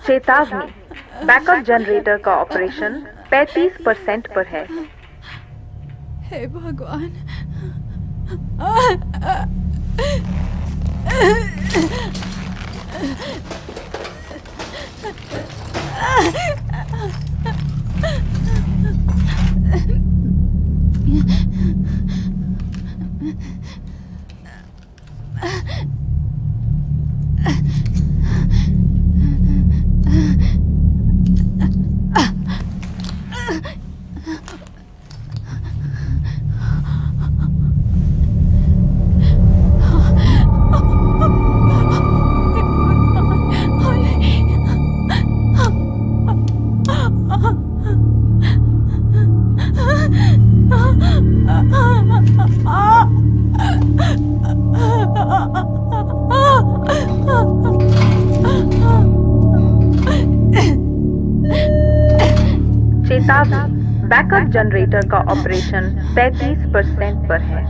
चेतावनी, backup generator का operation 35% पर है। हे भगवान। चेतावनी, बैकअप जनरेटर का ऑपरेशन 35% पर है।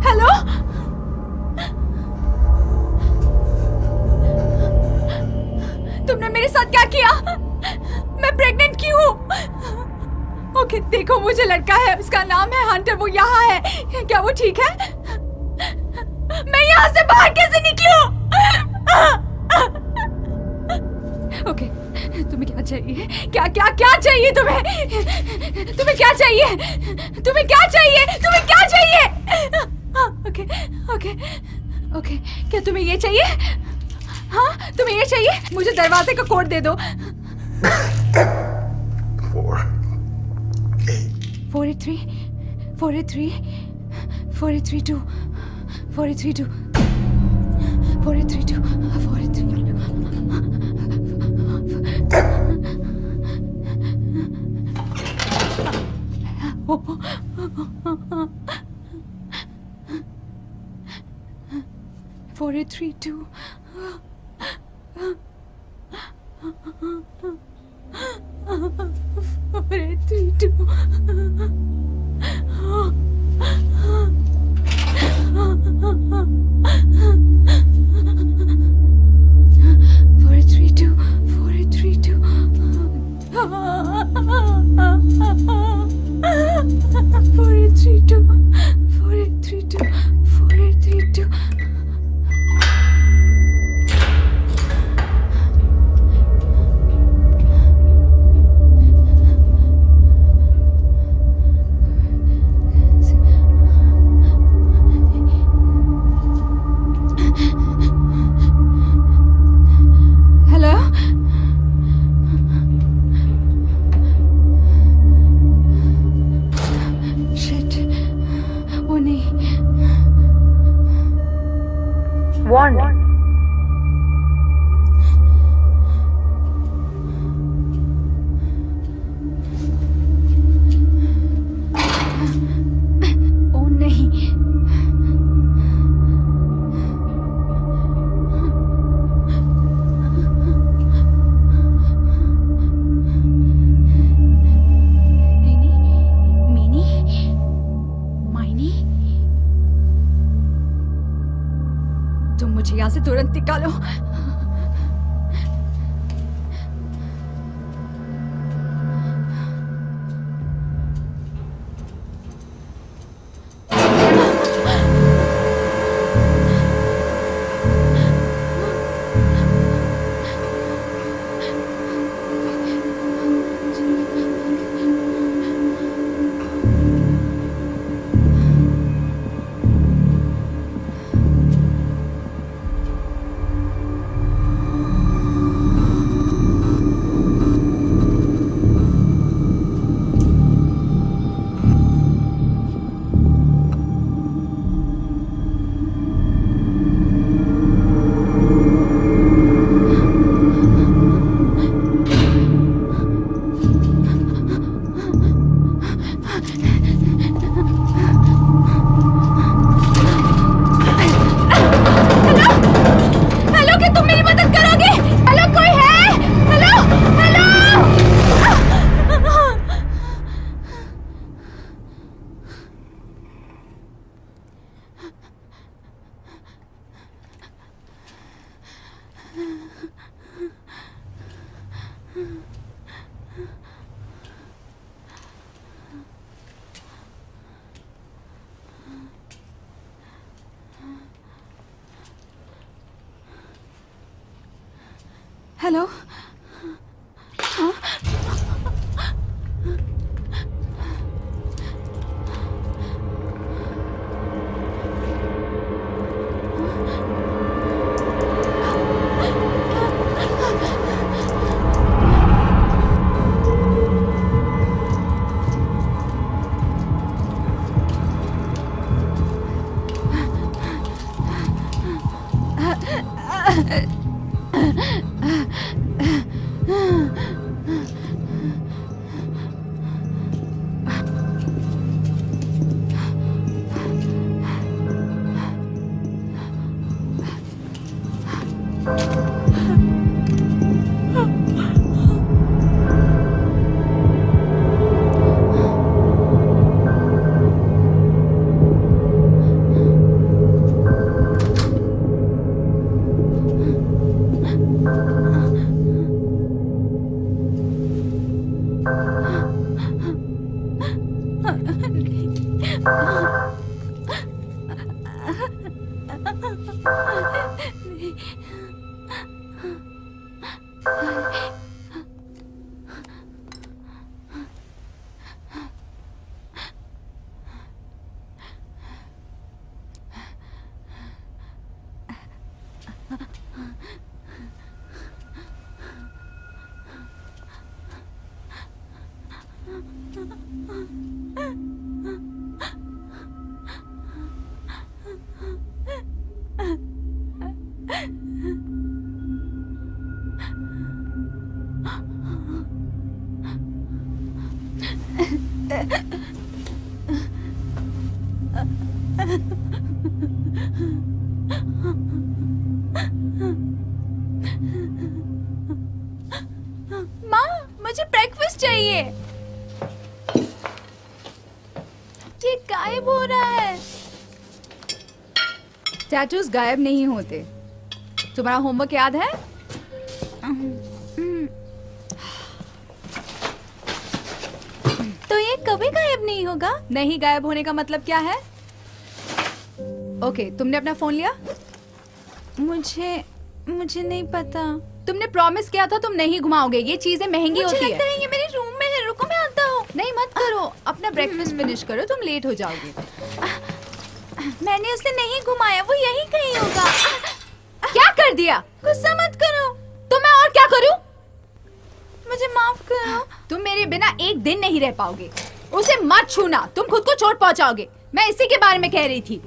हेलो, तुमने मेरे साथ क्या किया? मैं प्रेग्नेंट क्यों हूँ? ओके, देखो मुझे लड़का है, उसका नाम है हंटर, वो यहाँ है। क्या वो ठीक है? मैं यहाँ से बाहर कैसे निकलूं? ओके, तुम्हें क्या चाहिए? क्या क्या क्या चाहिए तुम्हें? तुम्हें क्या चाहिए? तुम्हें क्या चाहिए? तुम्हें क्या चाहिए? ओके ओके ओके, क्या तुम्हें ये चाहिए? हाँ, तुम्हें ये चाहिए? मुझे दरवाजे का कोड दे दो। 483 483 4832 4832 4832 4832 4832 Warning. ओ नहीं, तुम मुझे यहाँ से तुरंत निकालो। हेलो। माँ, मुझे ब्रेकफास्ट चाहिए। ये गायब हो रहा है। टैटूज गायब नहीं होते। तुम्हारा होमवर्क याद है? तो ये कभी गायब नहीं होगा? नहीं गायब होने का मतलब क्या है? ओके, तुमने अपना फोन लिया? मुझे नहीं पता। तुमने प्रॉमिस किया था तुम नहीं घुमाओगे। ये चीजें महंगी होती है। मुझे लगता है ये मेरे रूम में है। रुको मैं आता हूँ। नहीं मत करो, अपना ब्रेकफास्ट फिनिश करो, तुम लेट हो जाओगे। मैंने उसे नहीं घुमाया, वो यही कहीं होगा। क्या कर दिया? गुस्सा मत करो। तो मैं और क्या करूँ? मुझे माफ करो। तुम मेरे बिना एक दिन नहीं रह पाओगे। उसे मत छूना, तुम खुद को चोट पहुंचाओगे। मैं इसी के बारे में कह रही थी।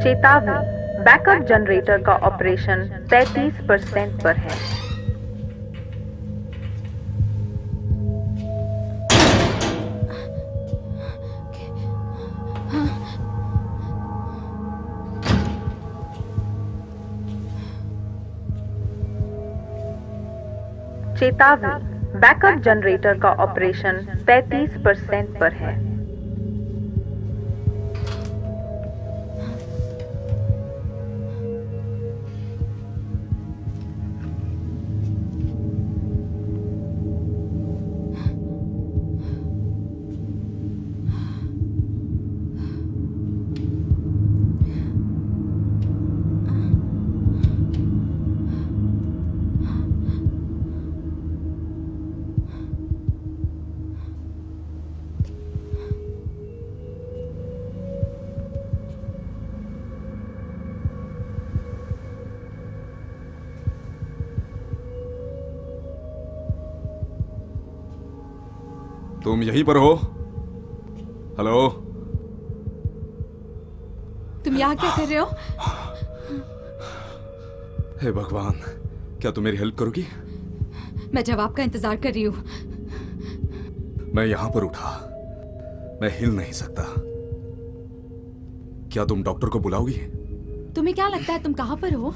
चेतावनी, बैकअप जनरेटर का ऑपरेशन 35% पर है। चेतावनी, बैकअप जनरेटर का ऑपरेशन 35% पर है। तुम यहीं पर हो? हेलो? तुम यहाँ क्या कर रहे हो? हे भगवान, क्या तुम मेरी हेल्प करोगी? मैं जवाब का इंतजार कर रही हूँ। मैं यहां पर उठा, मैं हिल नहीं सकता। क्या तुम डॉक्टर को बुलाओगी? तुम्हें क्या लगता है तुम कहाँ पर हो?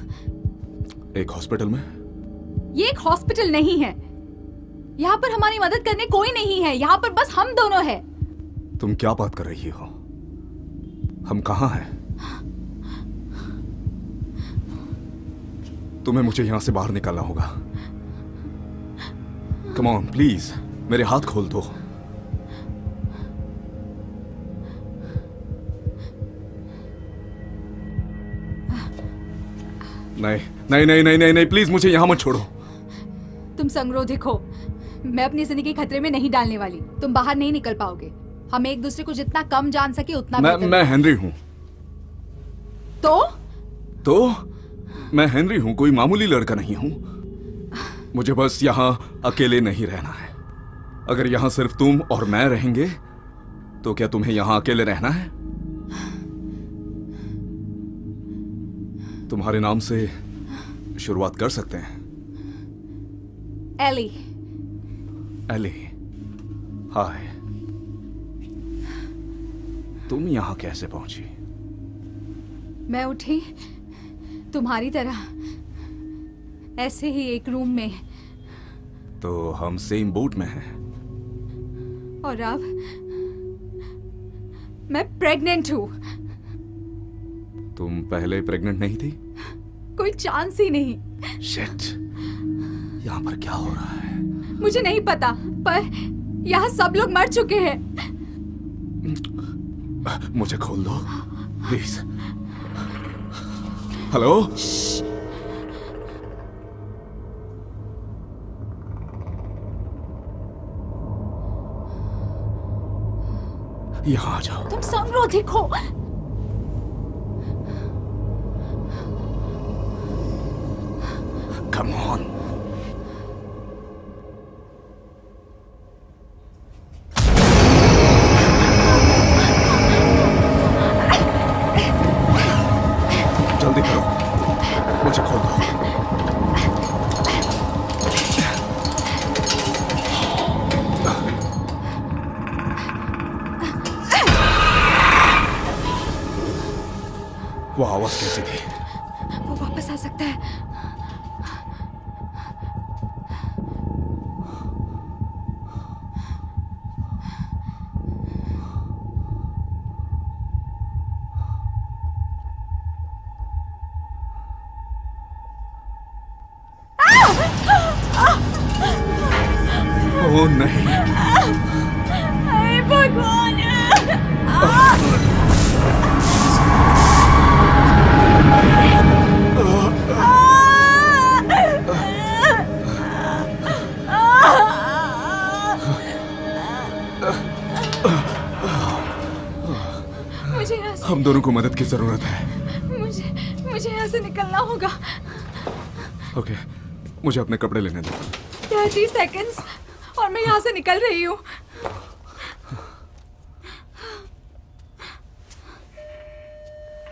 एक हॉस्पिटल में। ये एक हॉस्पिटल नहीं है। यहाँ पर हमारी मदद करने कोई नहीं है। यहाँ पर बस हम दोनों हैं। तुम क्या बात कर रही हो? हम कहाँ हैं? तुम्हें मुझे यहां से बाहर निकालना होगा। कम ऑन प्लीज, मेरे हाथ खोल दो। नहीं नहीं नहीं नहीं नहीं नहीं, प्लीज मुझे यहां मत छोड़ो। तुम संगरोधिक हो। मैं अपनी जिंदगी खतरे में नहीं डालने वाली। तुम बाहर नहीं निकल पाओगे। हम एक दूसरे को जितना कम जान सके उतना बेहतर। मैं हेनरी हूं। तो मैं हेनरी हूं, कोई मामूली लड़का नहीं हूं। मुझे बस यहां अकेले नहीं रहना है। अगर यहां सिर्फ तुम और मैं रहेंगे तो क्या तुम्हें यहां अकेले रहना है? तुम्हारे नाम से शुरुआत कर सकते हैं। एली। एली, हाय। तुम यहां कैसे पहुंची? मैं उठी तुम्हारी तरह, ऐसे ही एक रूम में। तो हम सेम बोट में हैं। और अब मैं प्रेग्नेंट हूं। तुम पहले प्रेग्नेंट नहीं थी? कोई चांस ही नहीं। शिट, यहां पर क्या हो रहा है? मुझे नहीं पता, पर यहाँ सब लोग मर चुके हैं। मुझे खोल दो प्लीज। हेलो? यहां आ जाओ। तुम संगरोधिक हो। Come on. जल्दी करो, मुझे खोल दो। वो आवाज कैसी थी? वो वापस आ सकता है। ओह नहीं। हे भगवान। मुझे यहाँ से, हम दोनों को मदद की जरूरत है। मुझे यहाँ से निकलना होगा। ओके, मुझे अपने कपड़े लेने दो। 30 सेकंड्स और मैं यहाँ से निकल रही हूँ।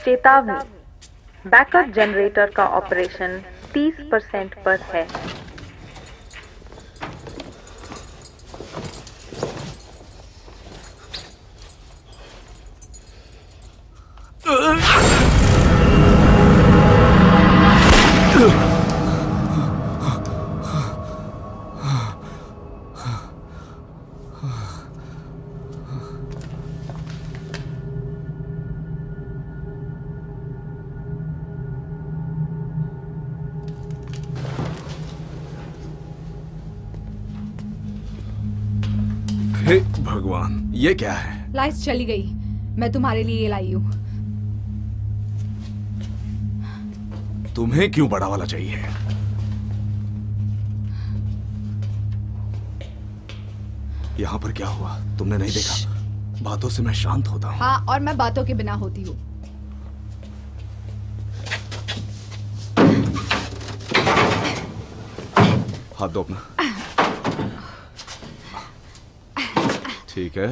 चेतावनी, बैकअप जनरेटर का ऑपरेशन 30% पर है। हे भगवान, ये क्या है? लाइट्स चली गई। मैं तुम्हारे लिए ये लाई हूँ। तुम्हें क्यों बड़ा वाला चाहिए? यहाँ पर क्या हुआ? तुमने नहीं देखा? बातों से मैं शांत होता हूँ। हाँ, और मैं बातों के बिना होती हूँ। हाथ दो अपना। ठीक है।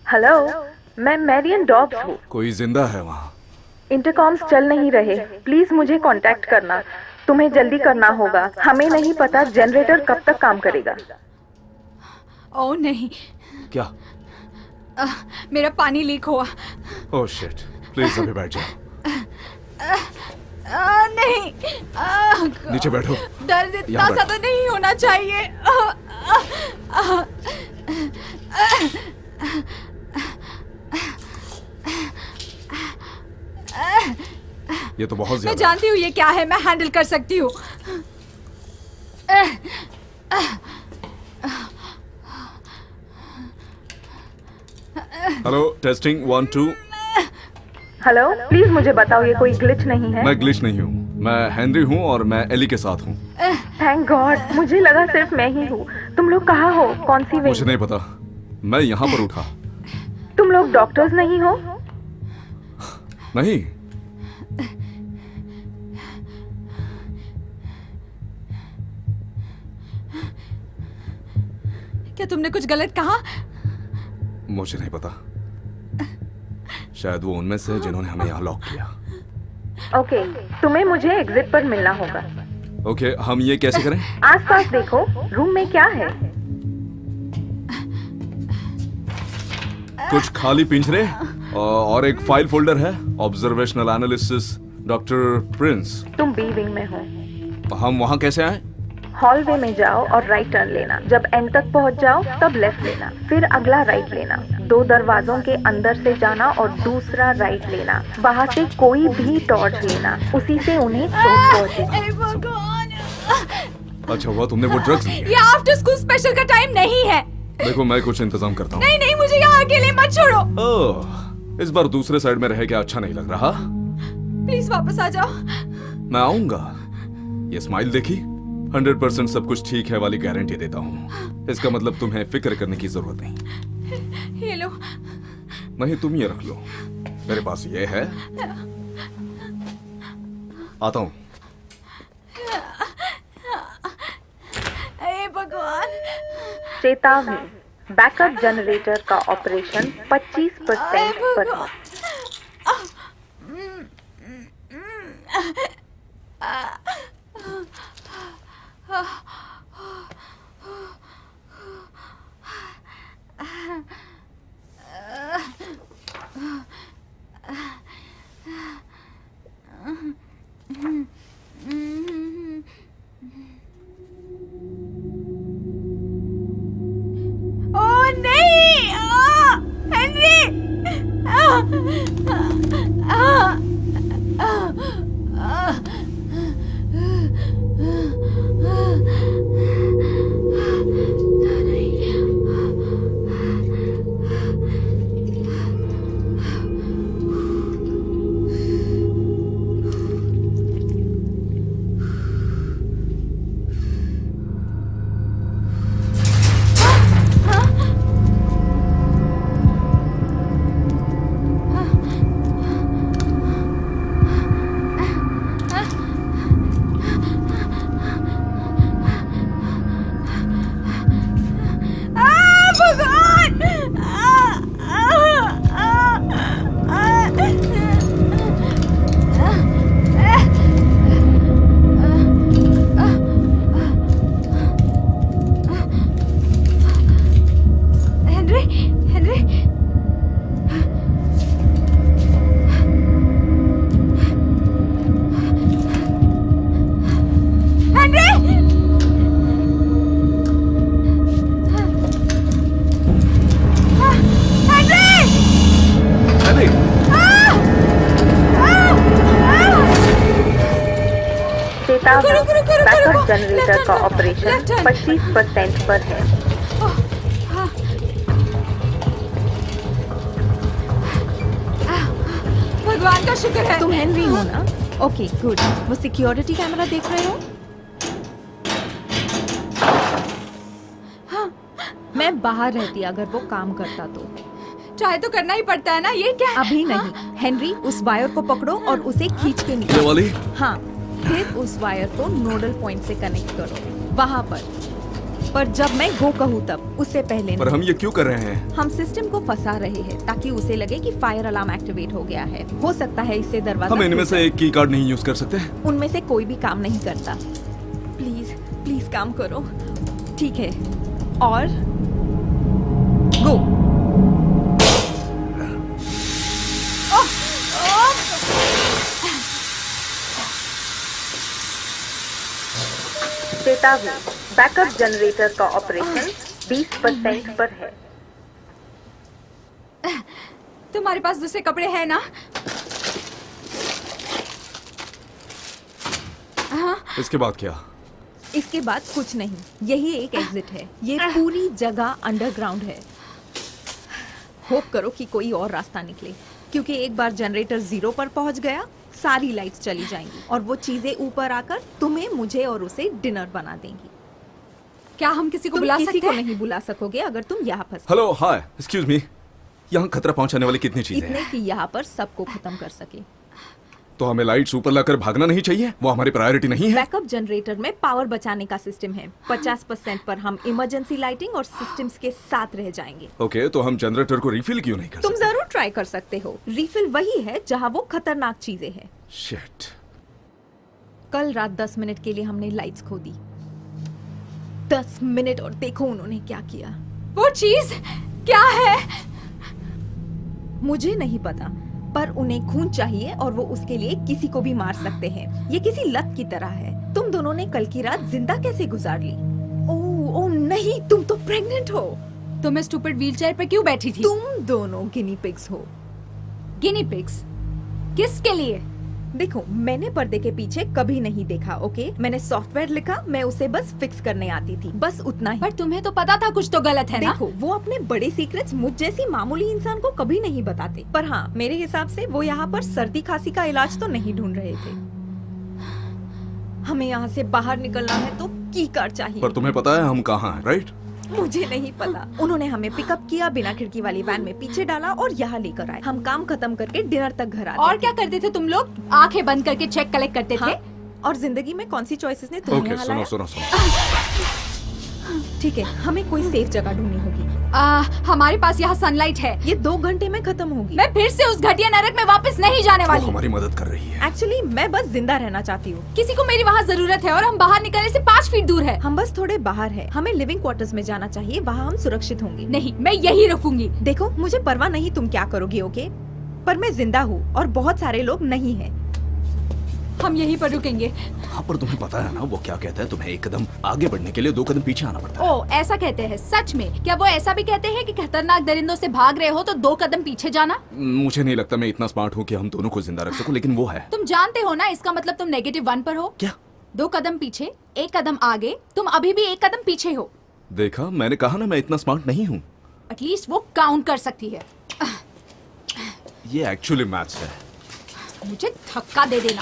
हेलो, मैं मैरियन डॉब्स हूँ। कोई जिंदा है वहाँ? इंटरकॉम्स चल नहीं रहे, प्लीज मुझे कांटेक्ट करना। तुम्हें जल्दी करना होगा। हमें नहीं पता जनरेटर कब तक काम करेगा। ओह नहीं, क्या? मेरा पानी लीक हुआ। ओह शिट, प्लीज अभी बैठ जाओ। नहीं, नीचे बैठो। दर्द इतना यहाँ बैठ। ज्यादा नहीं होना चाहिए। ये तो बहुत मैं ज्यादा। जानती हूँ ये क्या है, मैं हैंडल कर सकती हूँ। Hello, testing 1 2। हेलो, प्लीज मुझे बताओ ये कोई ग्लिच नहीं है। मैं ग्लिच नहीं हूँ, मैं हेनरी हूँ और मैं एली के साथ हूँ। थैंक गॉड, मुझे लगा सिर्फ मैं ही हूँ। तुम लोग कहाँ हो? कौन सी मुझे विंग? नहीं पता, मैं यहाँ पर उठा। तुम लोग डॉक्टर्स नहीं हो? नहीं, क्या तुमने कुछ गलत कहा? मुझे नहीं पता। शायद वो उनमें से हैं जिन्होंने हमें यहाँ लॉक किया। ओके, तुम्हें मुझे एग्जिट पर मिलना होगा। ओके, हम ये कैसे करें? आसपास देखो, रूम में क्या है? कुछ खाली पिंजरे और एक फाइल फोल्डर है। Observational analysis, doctor Prince. तुम बी विंग में हो। हम वहाँ कैसे आए? हॉलवे में जाओ और राइट टर्न लेना। जब एंड तक पहुंच जाओ तब लेफ्ट लेना, फिर अगला राइट लेना। 2 दरवाजों के अंदर से जाना और दूसरा राइट लेना। वहां से कोई भी टॉर्च लेना, उसी से उन्हें चोट पहुंचेगी। हे भगवान! अच्छा हुआ तुमने वो ड्रग्स लिए। ये आफ्टर स्कूल स्पेशल का टाइम नहीं है। देखो, मैं कुछ इंतजाम करता हूँ। नहीं नहीं, मुझे यहाँ अकेले मत छोड़ो। ओह, इस बार दूसरे साइड में रह के अच्छा नहीं लग रहा। प्लीज वापस आ जाओ। मैं आऊंगा। ये स्माइल देखी? 100% सब कुछ ठीक है वाली गारंटी देता हूँ। इसका मतलब तुम्हें फिक्र करने की जरूरत नहीं। ये लो। नहीं, तुम ये रख लो, मेरे पास ये है। आता हूँ। हे भगवान! चेतावनी, बैकअप जनरेटर का ऑपरेशन 25% पर है। ओह नहीं! हेनरी! जनरेटर का ऑपरेशन left hand. 25% पर है। भगवान का शुक्र है। तुम हेनरी हो ना? Okay good. वो सिक्योरिटी कैमरा देख रहे हो? मैं बाहर रहती अगर वो काम करता तो। ट्राई तो करना ही पड़ता है ना, ये क्या? अभी नहीं। हेनरी, उस वायर को पकड़ो और उसे खींच के ये निकालो। वाली? हाँ, फिर उस वायर को नोडल पॉइंट से कनेक्ट करो, वहाँ पर जब मैं गो कहूँ तब, उससे पहले पर नहीं। हम ये क्यों कर रहे हैं? हम सिस्टम को फंसा रहे हैं ताकि उसे लगे कि फायर अलार्म एक्टिवेट हो गया है। हो सकता है इससे दरवाजा हम इनमें खुल से जाए। एक की कार्ड नहीं यूज कर सकते? उनमें से कोई भी काम नहीं करता। प्लीज प्लीज काम करो, ठीक है? और गो। चेतावनी, बैकअप जनरेटर का ऑपरेशन 20% पर है। तुम्हारे पास दूसरे कपड़े हैं ना? हाँ, इसके बाद क्या? इसके बाद कुछ नहीं, यही एक एग्जिट है। ये पूरी जगह अंडरग्राउंड है। होप करो कि कोई और रास्ता निकले, क्योंकि एक बार जनरेटर 0 पर पहुंच गया, सारी लाइट्स चली जाएंगी और वो चीजें ऊपर आकर तुम्हें, मुझे और उसे डिनर बना देंगी। क्या हम किसी को तुम बुला किसी सकते को हैं? नहीं बुला सकोगे अगर तुम यहाँ फंस हेलो, हाय, एक्सक्यूज मी। यहाँ खतरा पहुंचाने वाली कितनी चीजें इतने हैं? कि यहाँ पर सबको खत्म कर सके। तो हमें लाइट्स ऊपर लाकर भागना नहीं चाहिए? वो हमारी प्रायोरिटी नहीं है? बैकअप जनरेटर में पावर बचाने का सिस्टम है। 50% पर हम इमरजेंसी लाइटिंग और सिस्टम्स के साथ रह जाएंगे। ओके, तो हम जनरेटर को रिफिल क्यों नहीं कर तुम सकते? जरूर ट्राई कर सकते हो। रिफिल वही है जहाँ वो खतरनाक चीजें हैं। शिट। कल रात 10 मिनट के लिए हमने लाइट्स खो दी। 10 मिनट, और देखो उन्होंने क्या किया। वो चीज क्या है? मुझे नहीं पता, पर उन्हें खून चाहिए और वो उसके लिए किसी को भी मार सकते हैं। ये किसी लत की तरह है। तुम दोनों ने कल की रात जिंदा कैसे गुजार ली? ओह नहीं, तुम तो प्रेग्नेंट हो। तुम इस स्टूपिड व्हीलचेयर पे क्यों बैठी थी? तुम दोनों गिनी पिग्स हो। गिनी पिग्स? किसके लिए? देखो, मैंने पर्दे के पीछे कभी नहीं देखा, ओके? मैंने सॉफ्टवेयर लिखा, मैं उसे बस फिक्स करने आती थी, बस उतना ही। पर तुम्हें तो पता था कुछ तो गलत है ना? देखो, वो अपने बड़े सीक्रेट्स मुझ जैसी मामूली इंसान को कभी नहीं बताते। पर हाँ, मेरे हिसाब से वो यहाँ पर सर्दी खांसी का इलाज तो नहीं ढूंढ रहे थे। हमें यहाँ से बाहर निकलना है तो की कार चाहिए। पर तुम्हें पता है हम कहाँ हैं, राइट? मुझे नहीं पता। उन्होंने हमें पिकअप किया, बिना खिड़की वाली वैन में पीछे डाला और यहाँ लेकर आए। हम काम खत्म करके डिनर तक घर आए। और क्या करते थे तुम लोग? आंखें बंद करके चेक कलेक्ट करते थे? और जिंदगी में कौन सी चॉइसेस ने तुम्हें ओके, यहाँ सुनो लाया? सुनो सुनो। ठीक है, हमें कोई सेफ जगह ढूंढनी होगी। हमारे पास यहाँ सनलाइट है। ये 2 घंटे में खत्म होगी। मैं फिर से उस घटिया नरक में वापस नहीं जाने वो वाली। हमारी मदद कर रही है। एक्चुअली मैं बस जिंदा रहना चाहती हूँ। किसी को मेरी वहाँ जरूरत है और हम बाहर निकलने से 5 फीट दूर है। हम बस थोड़े बाहर हैं। हमें लिविंग क्वार्टर्स में जाना चाहिए, वहाँ हम सुरक्षित होंगे। नहीं, मैं यही रुकूंगी। देखो, मुझे परवाह नहीं तुम क्या करोगी, ओके? पर मैं जिंदा हूँ और बहुत सारे लोग नहीं हैं। हम यहीं पर रुकेंगे। हाँ, पर तुम्हें पता है ना वो क्या कहता है? तुम्हें एक कदम आगे बढ़ने के लिए 2 कदम पीछे आना पड़ता है। ओ, ऐसा कहते हैं? सच में? क्या वो ऐसा भी कहते हैं कि खतरनाक दरिंदों से भाग रहे हो तो 2 कदम पीछे जाना? मुझे नहीं लगता मैं इतना स्मार्ट हूँ कि हम दोनों को जिंदा रख सकूं, लेकिन वो है। तुम जानते हो ना, इसका मतलब तुम -1 पर हो। क्या? 2 कदम पीछे, 1 कदम आगे। तुम अभी भी 1 कदम पीछे हो। देखा, मैंने कहा ना मैं इतना स्मार्ट नहीं हूँ। एटलीस्ट वो काउंट कर सकती है। ये एक्चुअली मैथ्स है। मुझे धक्का दे देना।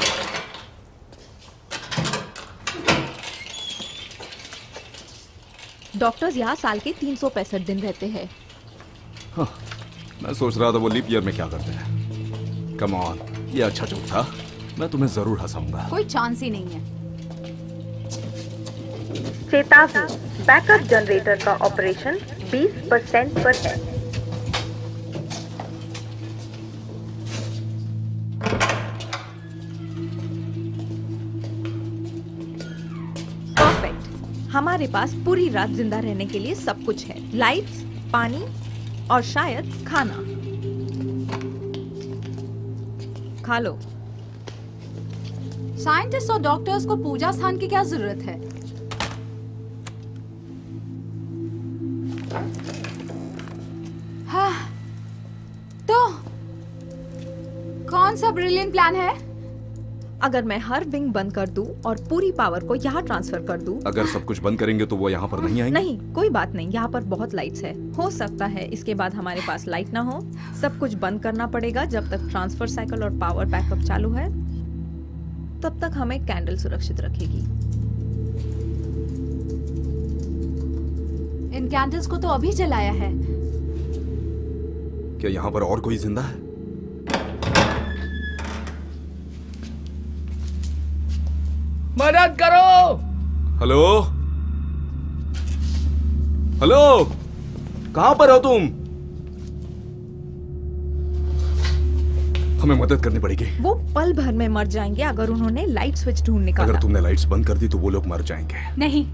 डॉक्टर्स यहाँ साल के 365 दिन रहते हैं। हाँ, मैं सोच रहा था वो लीप ईयर में क्या करते हैं। कम ऑन, ये अच्छा जोक था। मैं तुम्हें जरूर हंसाऊंगा। कोई चांस ही नहीं है। चेतावनी, बैकअप जनरेटर का ऑपरेशन 20% पर है। परफेक्ट। हमारे पास पूरी रात जिंदा रहने के लिए सब कुछ है। लाइट्स, पानी और शायद खाना। खा लो। साइंटिस्ट और डॉक्टर्स को पूजा स्थान की क्या जरूरत है? हाँ, तो कौन सा ब्रिलियंट प्लान है? अगर मैं हर विंग बंद कर दूं और पूरी पावर को यहाँ ट्रांसफर कर दूं, अगर सब कुछ बंद करेंगे तो वो यहाँ पर नहीं आएंगे? नहीं कोई बात नहीं, यहाँ पर बहुत लाइट्स है। हो सकता है इसके बाद हमारे पास लाइट ना हो, सब कुछ बंद करना पड़ेगा जब तक ट्रांसफर साइकिल और पावर बैकअप चालू है। तब तक हमें कैंडल सुरक्षित रखेगी। इन कैंडल्स को तो अभी जलाया है। क्या यहाँ पर और कोई जिंदा है? मदद करो। हेलो हेलो, कहां पर हो तुम? हमें मदद करनी पड़ेगी। वो पल भर में मर जाएंगे अगर उन्होंने लाइट स्विच ढूंढ निकाला। अगर तुमने लाइट्स बंद कर दी तो वो लोग मर जाएंगे। नहीं,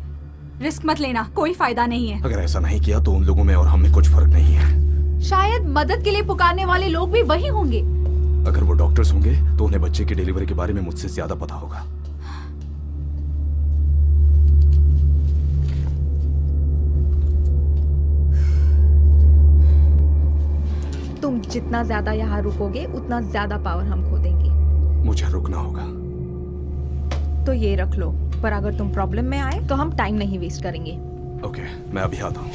रिस्क मत लेना, कोई फायदा नहीं है। अगर ऐसा नहीं किया तो उन लोगों में और हम में कुछ फर्क नहीं है। शायद मदद के लिए पुकारने वाले लोग भी वही होंगे। अगर वो डॉक्टर्स होंगे तो उन्हें बच्चे की डिलीवरी के बारे में मुझसे ज्यादा पता होगा। तुम जितना ज्यादा यहाँ रुकोगे उतना ज्यादा पावर हम खो देंगे। मुझे रुकना होगा। तो ये रख लो, पर अगर तुम प्रॉब्लम में आए तो हम टाइम नहीं वेस्ट करेंगे। ओके, मैं अभी आता हूँ।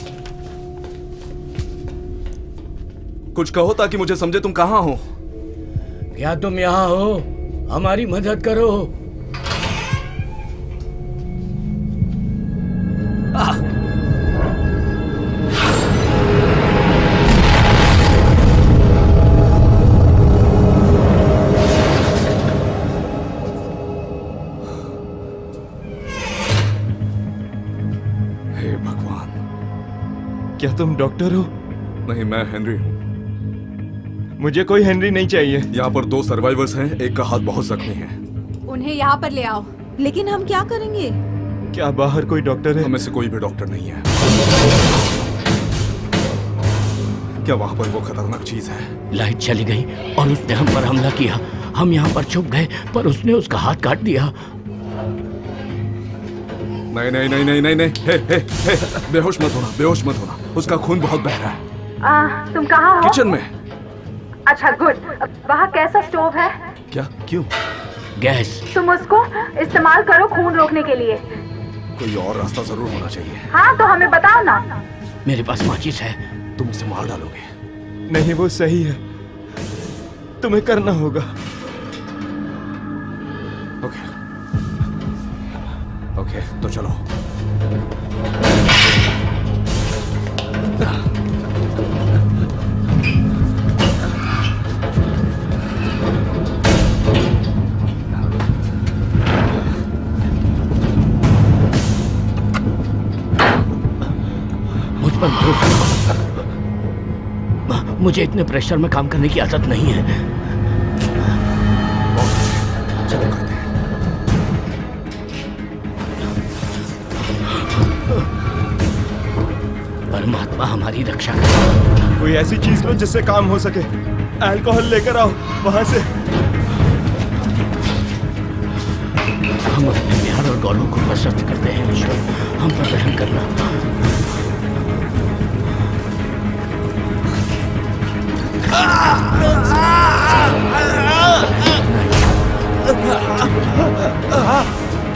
कुछ कहो ताकि मुझे समझे तुम कहाँ हो। क्या तुम यहाँ हो? हमारी मदद करो। हे भगवान। क्या तुम डॉक्टर हो? नहीं, मैं हेनरी हूँ। मुझे कोई हेनरी नहीं चाहिए। यहाँ पर 2 सर्वाइवर्स हैं, एक का हाथ बहुत जख्मी है। उन्हें यहाँ पर ले आओ। लेकिन हम क्या करेंगे? क्या बाहर कोई डॉक्टर है? हमें से कोई भी डॉक्टर नहीं है। क्या वहाँ पर वो खतरनाक चीज है? लाइट चली गई और उसने हम पर हमला किया। हम यहाँ पर छुप गए पर उसने उसका हाथ काट दिया। नहीं नहीं नहीं नहीं नहीं नहीं, हे, बेहोश मत होना, बेहोश मत होना। उसका खून बहुत बह रहा है। तुम कहाँ हो? किचन में। अच्छा गुड। वहाँ कैसा स्टोव है? क्या? क्यों? गैस। तुम उसको इस्तेमाल करो खून रोकने के लिए। कोई और रास्ता जरूर होना चाहिए। हाँ तो हमें बताओ ना। मेरे पास माचिस है। तुम उसे मार डालोगे। नहीं, वो सही है, तुम्हें करना होगा। ओके ओके, तो चलो। मुझ पर भरोसा करो। मुझे इतने प्रेशर में काम करने की आदत नहीं है। चलो करते हैं। परमात्मा हमारी रक्षा करे। कोई ऐसी चीज लो जिससे काम हो सके। अल्कोहल लेकर आओ वहां से। हम अपने प्यार और गौरव को प्रशस्त करते हैं। ईश्वर, हम पर रहम करना।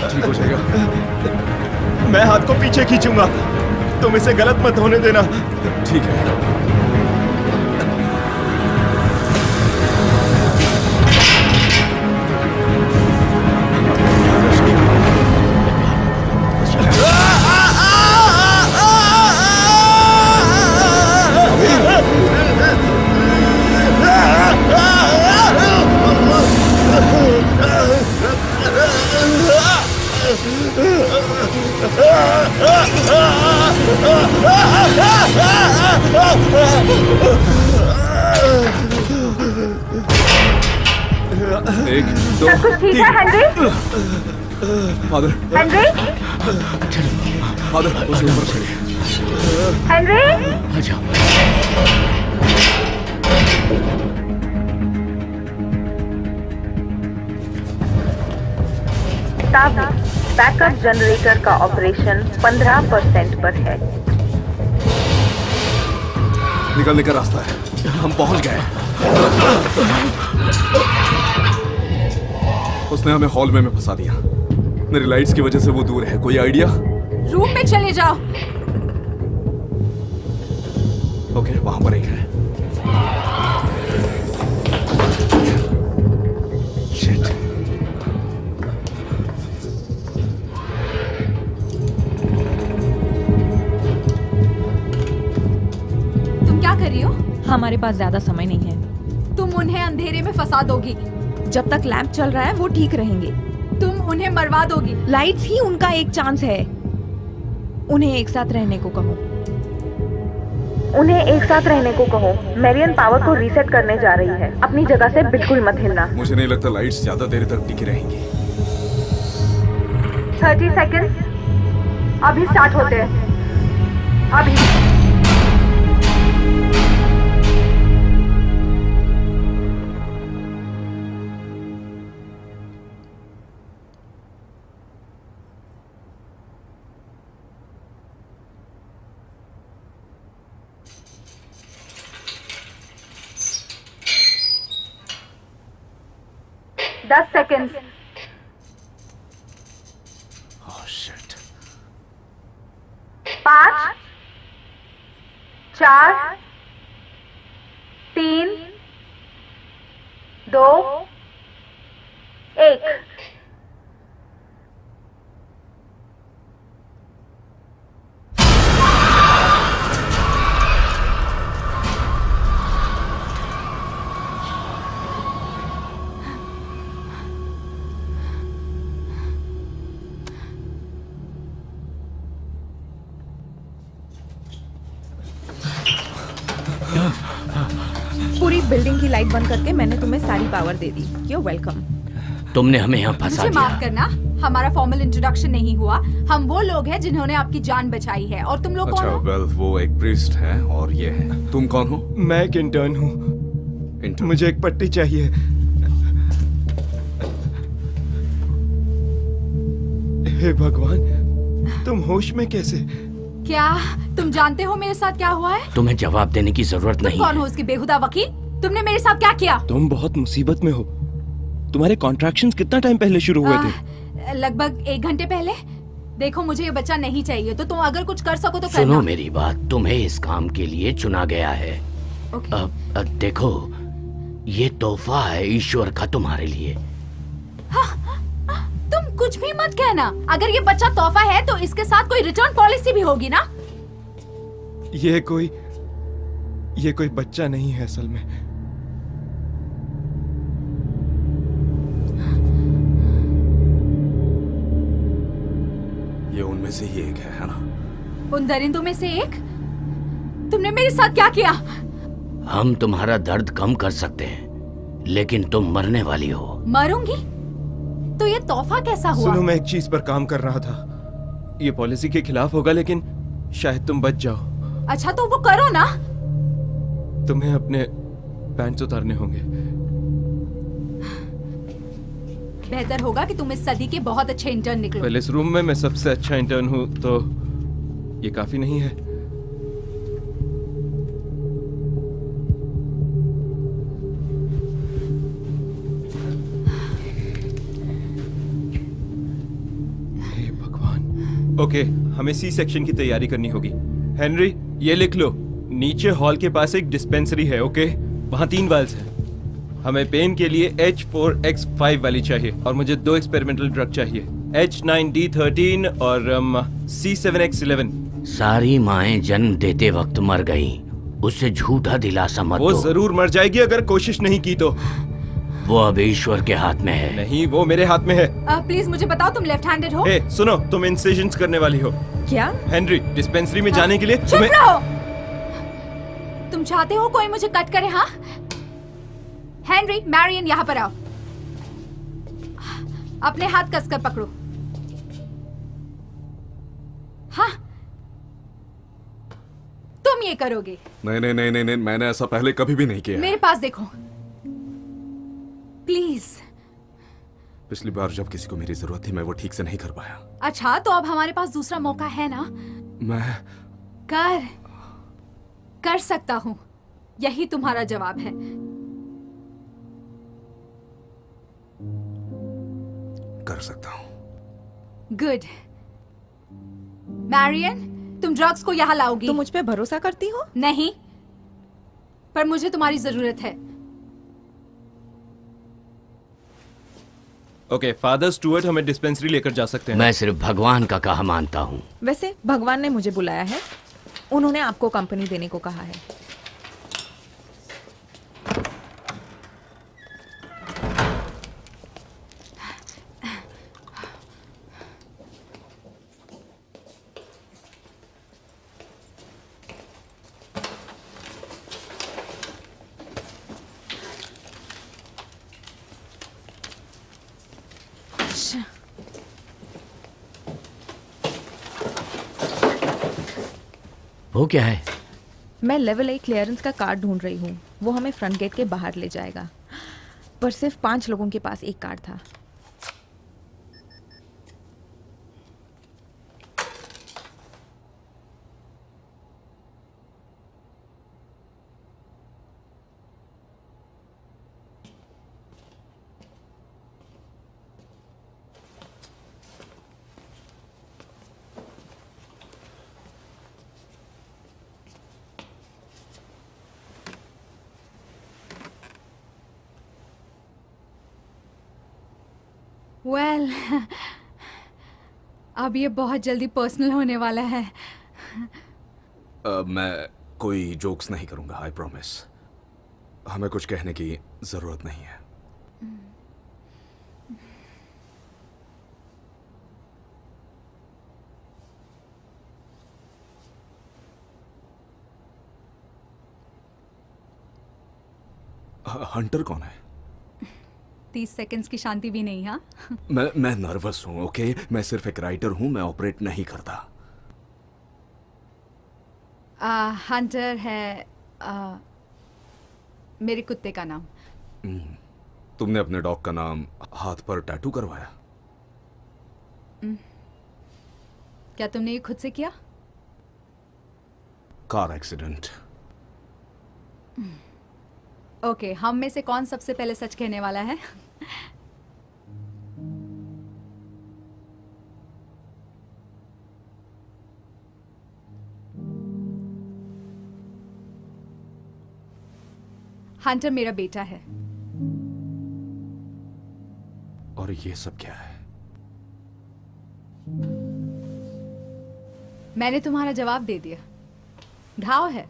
ठीक हो जाएगा। मैं हाथ को पीछे खींचूंगा, तुम इसे गलत मत होने देना। ठीक है। एक, दो, सब कुछ ठीक है हेनरी? Father, Henry? फादर, उसके ऊपर खड़े। हेनरी? आ जाओ। तब बैकअप जनरेटर का ऑपरेशन 15% पर है। निकलने का रास्ता है, हम पहुंच गए। उसने हमें हॉल में फंसा दिया। मेरी लाइट्स की वजह से वो दूर है। कोई आइडिया? रूम में चले जाओ। ओके, वहां पर एक है। Shit. तुम क्या कर रही हो? हमारे पास ज्यादा समय नहीं है। तुम उन्हें अंधेरे में फंसा दोगी। जब तक लैंप चल रहा है वो ठीक रहेंगे। तुम उन्हें मरवा दोगी। लाइट्स ही उनका एक चांस है। उन्हें एक साथ रहने को कहो। उन्हें एक साथ रहने को कहो। मैरियन पावर को रीसेट करने जा रही है। अपनी जगह से बिल्कुल मत हिलना। मुझे नहीं लगता लाइट्स ज्यादा देर तक टिकी रहेंगी। 30 सेकेंड्स अभी स्टार्ट होते हैं। अभी। दस सेकेंड्स। Oh, shit. 5 4 3 2 1। पूरी बिल्डिंग की लाइट बंद करके मैंने तुम्हें सारी power they the. You welcome. तुमने हमें यहाँ फंसा मुझे माफ दिया। करना, हमारा फॉर्मल इंट्रोडक्शन नहीं हुआ। हम वो लोग हैं जिन्होंने आपकी जान बचाई है। और तुम लोग कौन अच्छा, हो? वेल वो एक प्रीस्ट है और ये है। तुम कौन हो? मैं एक इंटर्न हूँ। इंटर्न। मुझे एक पट्टी चाहिए। हे भगवान, तुम होश में कैसे? क्या तुम जानते हो मेरे साथ क्या हुआ है? तुम्हें जवाब देने की जरूरत तुम नहीं कौन है। हो उसकी बेहुदा वकील? तुमने मेरे साथ क्या किया? तुम बहुत मुसीबत में हो। तुम्हारे कॉन्ट्रैक्शंस कितना टाइम पहले शुरू हुए थे? लगभग 1 घंटे पहले। देखो मुझे ये बच्चा नहीं चाहिए, तो तुम अगर कुछ कर सको तो सुनो करना। मेरी बात, तुम्हें इस काम के लिए चुना गया है। ओके। देखो, ये तोहफा है ईश्वर का तुम्हारे लिए। तुम कुछ भी मत कहना। अगर ये बच्चा तोहफा है तो इसके साथ कोई रिटर्न पॉलिसी भी होगी ना? ये कोई बच्चा नहीं है असल में। ये उनमें से ही एक है ना? उन दरिंदों में से एक? तुमने मेरे साथ क्या किया? हम तुम्हारा दर्द कम कर सकते हैं, लेकिन तुम मरने वाली हो। मरूंगी? तो ये तोहफा कैसा हुआ? सुनो, मैं एक चीज पर काम कर रहा था। ये पॉलिसी के खिलाफ होगा, लेकिन शायद तुम बच जाओ। अच्छा तो वो करो ना। तुम्हें अपने पैंट्स उतारने होंगे। बेहतर होगा कि तुम इस सदी के बहुत अच्छे इंटर्न निकलो। पहले इस रूम में मैं सबसे अच्छा इंटर्न हूँ, तो ये काफी नहीं है। हे भगवान। ओके, हमें सी सेक्शन की तैयारी करनी होगी। हेनरी, ये लिख लो। नीचे हॉल के पास एक डिस्पेंसरी है, ओके? वहाँ 3 वाल्स हैं। हमें पेन के लिए H4X5 वाली चाहिए, और मुझे 2 एक्सपेरिमेंटल ड्रग चाहिए, H9D13 और C7X11। सारी माएं जन्म देते वक्त मर गईं। उसे झूठा दिलासा मत वो दो। जरूर मर जाएगी अगर कोशिश नहीं की तो। वो अब ईश्वर के हाथ में है। नहीं, वो मेरे हाथ में है। प्लीज मुझे बताओ, तुम लेफ्ट हैंडेड हो? हे, सुनो, तुम इंसिजन्स करने वाली हो। क्या? हेनरी, डिस्पेंसरी में जाने के लिए चुप तुम्हें... रहो। तुम चाहते हो कोई मुझे कट करे? हाँ हेनरी, मैरियन यहाँ पर आओ। अपने हाथ कसकर पकड़ो। हाँ तुम ये करोगे? नहीं नहीं नहीं नहीं नहीं, मैंने ऐसा पहले कभी भी नहीं किया। मेरे पास देखो प्लीज। पिछली बार जब किसी को मेरी जरूरत थी मैं वो ठीक से नहीं कर पाया। अच्छा तो अब हमारे पास दूसरा मौका है ना? मैं कर सकता हूं। यही तुम्हारा जवाब है। कर सकता हूँ। गुड। मैरियन, तुम ड्रग्स को यहाँ लाओगी? तुम मुझ पे भरोसा करती हो? नहीं, पर मुझे तुम्हारी जरूरत है। ओके, फादर स्टुअर्ट हमें डिस्पेंसरी लेकर जा सकते हैं। मैं सिर्फ भगवान का कहा मानता हूँ। वैसे भगवान ने मुझे बुलाया है, उन्होंने आपको कंपनी देने को कहा है। वो क्या है? मैं लेवल 1 क्लियरेंस का कार्ड ढूंढ रही हूँ। वो हमें फ्रंट गेट के बाहर ले जाएगा, पर सिर्फ 5 लोगों के पास एक कार्ड था। वेल, अब ये बहुत जल्दी पर्सनल होने वाला है। मैं कोई जोक्स नहीं करूंगा, आई प्रॉमिस। हमें कुछ कहने की जरूरत नहीं है। हंटर कौन है? 30 सेकंड्स की शांति भी नहीं। हाँ, मैं नर्वस हूँ। ओके, मैं सिर्फ एक राइटर हूँ, मैं ऑपरेट नहीं करता। हंटर है मेरे कुत्ते का नाम। तुमने अपने डॉग का नाम हाथ पर टैटू करवाया? क्या तुमने ये खुद से किया? Car accident. ओके, हम में से कौन सबसे पहले सच कहने वाला है? हंटर मेरा बेटा है। और ये सब क्या है? मैंने तुम्हारा जवाब दे दिया। घाव है।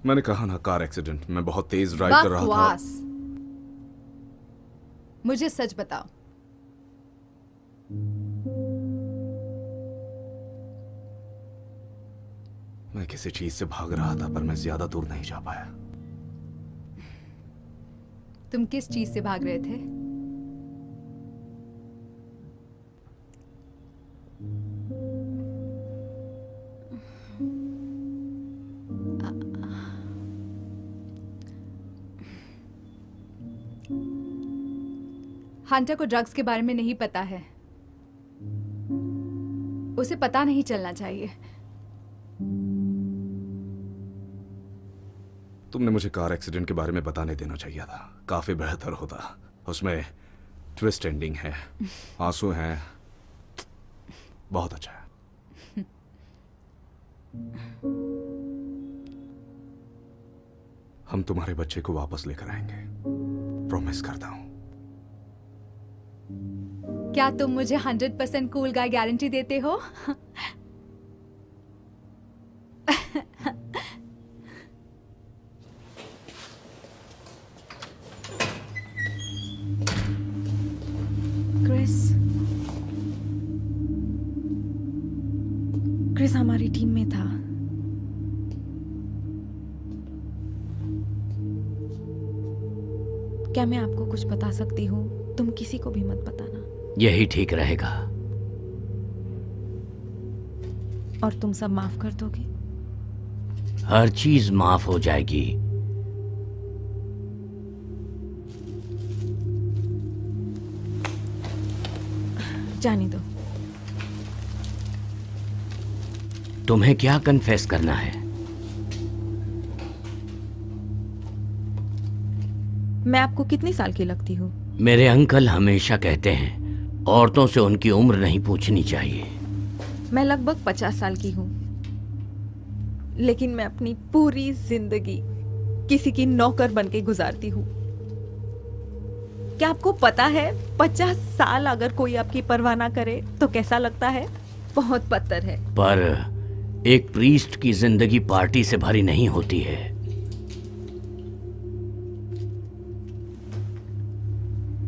मैंने कहा ना, कार एक्सीडेंट। मैं बहुत तेज ड्राइव कर रहा था। बकवास। मुझे सच बताओ। मैं किसी चीज से भाग रहा था, पर मैं ज्यादा दूर नहीं जा पाया। तुम किस चीज से भाग रहे थे? हंटर को ड्रग्स के बारे में नहीं पता है। उसे पता नहीं चलना चाहिए। तुमने मुझे कार एक्सीडेंट के बारे में बताने देना चाहिए था। काफी बेहतर होता। उसमें ट्विस्ट एंडिंग है, आंसू हैं। बहुत अच्छा है। हम तुम्हारे बच्चे को वापस लेकर आएंगे, प्रॉमिस करता हूं। क्या तुम मुझे 100% कूल गाय गारंटी देते हो? क्रिस हमारी टीम में था। क्या मैं आपको कुछ बता सकती हूँ? तुम किसी को भी मत बताना। यही ठीक रहेगा। और तुम सब माफ कर दोगे? हर चीज माफ हो जाएगी। जाने दो। तुम्हें क्या कन्फेस करना है? मैं आपको कितने साल की लगती हूँ? मेरे अंकल हमेशा कहते हैं औरतों से उनकी उम्र नहीं पूछनी चाहिए। मैं लगभग 50 साल की हूँ, लेकिन मैं अपनी पूरी जिंदगी किसी की नौकर बन के गुजारती हूँ। क्या आपको पता है 50 साल अगर कोई आपकी परवाह ना करे तो कैसा लगता है? बहुत बदतर है। पर एक प्रीस्ट की जिंदगी पार्टी से भरी नहीं होती है।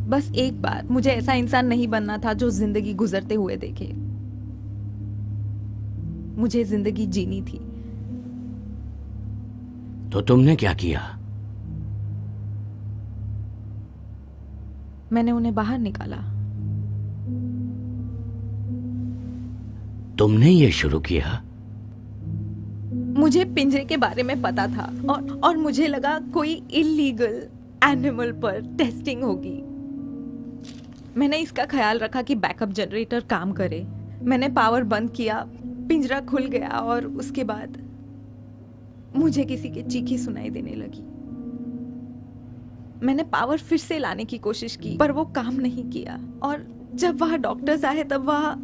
बस एक बार मुझे ऐसा इंसान नहीं बनना था जो जिंदगी गुजरते हुए देखे। मुझे जिंदगी जीनी थी। तो तुमने क्या किया? मैंने उन्हें बाहर निकाला। तुमने ये शुरू किया? मुझे पिंजरे के बारे में पता था और मुझे लगा कोई इलीगल एनिमल पर टेस्टिंग होगी। मैंने इसका ख्याल रखा कि बैकअप जनरेटर काम करे। मैंने पावर बंद किया, पिंजरा खुल गया और उसके बाद मुझे किसी की चीखी सुनाई देने लगी। मैंने पावर फिर से लाने की कोशिश की, पर वो काम नहीं किया। और जब वहां डॉक्टर्स आए तब वहां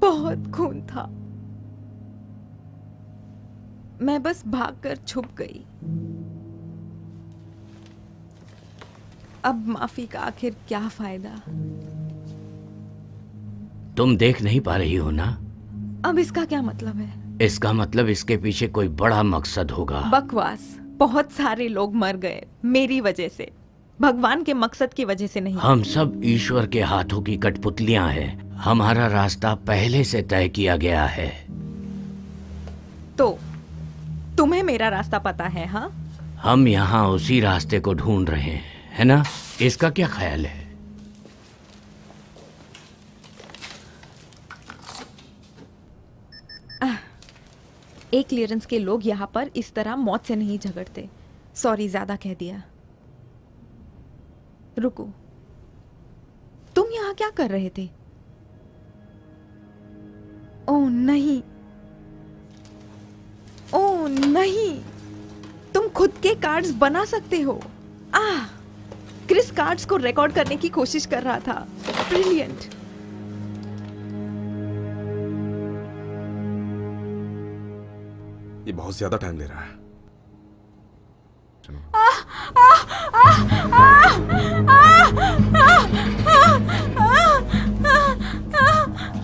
बहुत खून था। मैं बस भागकर छुप गई। अब माफी का आखिर क्या फायदा? तुम देख नहीं पा रही हो ना? अब इसका क्या मतलब है? इसका मतलब इसके पीछे कोई बड़ा मकसद होगा। बकवास। बहुत सारे लोग मर गए मेरी वजह से, भगवान के मकसद की वजह से नहीं। हम सब ईश्वर के हाथों की कठपुतलियां हैं। हमारा रास्ता पहले से तय किया गया है। तो तुम्हें मेरा रास्ता पता है? हाँ, हम यहाँ उसी रास्ते को ढूंढ रहे हैं, है ना? इसका क्या ख्याल है? एक क्लियरेंस के लोग यहाँ पर इस तरह मौत से नहीं झगड़ते। सॉरी, ज्यादा कह दिया। रुको, तुम यहाँ क्या कर रहे थे? ओह नहीं, ओह नहीं, तुम खुद के कार्ड्स बना सकते हो। क्रिस कार्ड्स को रिकॉर्ड करने की कोशिश कर रहा था। ब्रिलियंट। ये बहुत ज्यादा टाइम ले रहा है।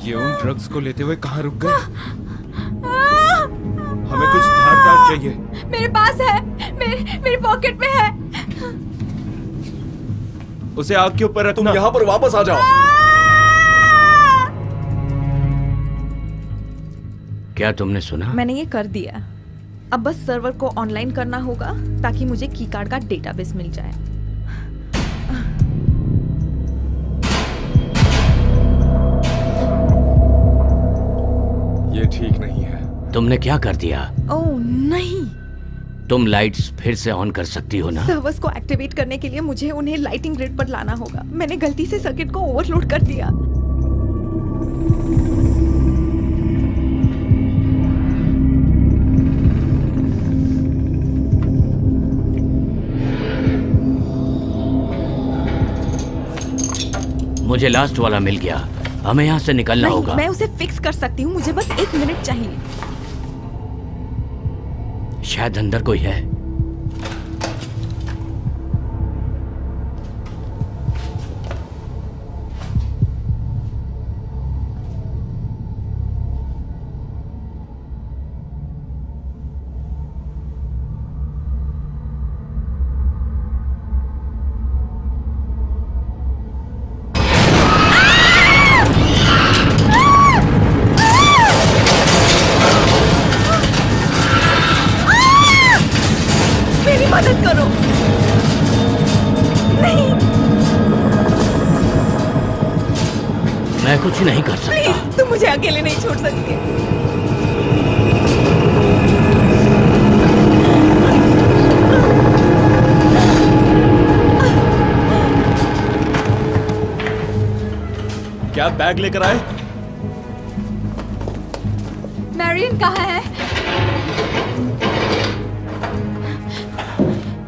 ये उन ड्रग्स को लेते हुए कहाँ रुक गए? हमें कुछ धार चाहिए। मेरे पास है, मेरी पॉकेट में है। उसे आग के ऊपर रखना। तुम यहाँ पर वापस आ जाओ। क्या तुमने सुना? मैंने ये कर दिया। अब बस सर्वर को ऑनलाइन करना होगा ताकि मुझे की कार्ड का डेटाबेस मिल जाए। ये ठीक नहीं है। तुमने क्या कर दिया? ओह नहीं, तुम लाइट्स फिर से ऑन कर सकती हो ना? सर्वर्स को एक्टिवेट करने के लिए मुझे उन्हें लाइटिंग ग्रिड पर लाना होगा। मैंने गलती से सर्किट को ओवरलोड कर दिया। मुझे लास्ट वाला मिल गया। हमें यहाँ से निकलना नहीं, होगा। मैं उसे फिक्स कर सकती हूँ। मुझे बस 1 मिनट चाहिए। शायद अंदर कोई है। मेरी मदद करो। नहीं, मैं कुछ नहीं कर सकता। प्लीज, तुम मुझे अकेले नहीं छोड़ सकते। क्या बैग लेकर आए? मैरियन कहाँ है?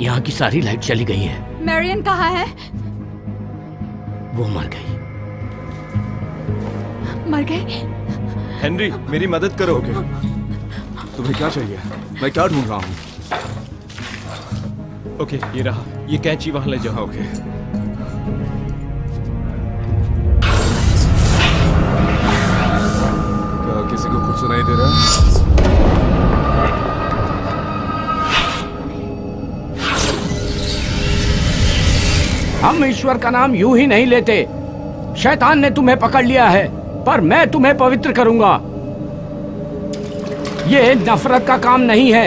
यहाँ की सारी लाइट चली गई है। मैरियन कहाँ है? वो मर गई। मर गए। हेनरी मेरी मदद करो। ओके, तुम्हें क्या चाहिए? मैं क्या ढूंढ रहा हूँ? ओके ये रहा, ये कैंची वहां ले जाओ। ओके, क्या किसी को कुछ सुनाई दे रहा है? हम ईश्वर का नाम यूं ही नहीं लेते। शैतान ने तुम्हें पकड़ लिया है, पर मैं तुम्हें पवित्र करूंगा। ये नफरत का काम नहीं है।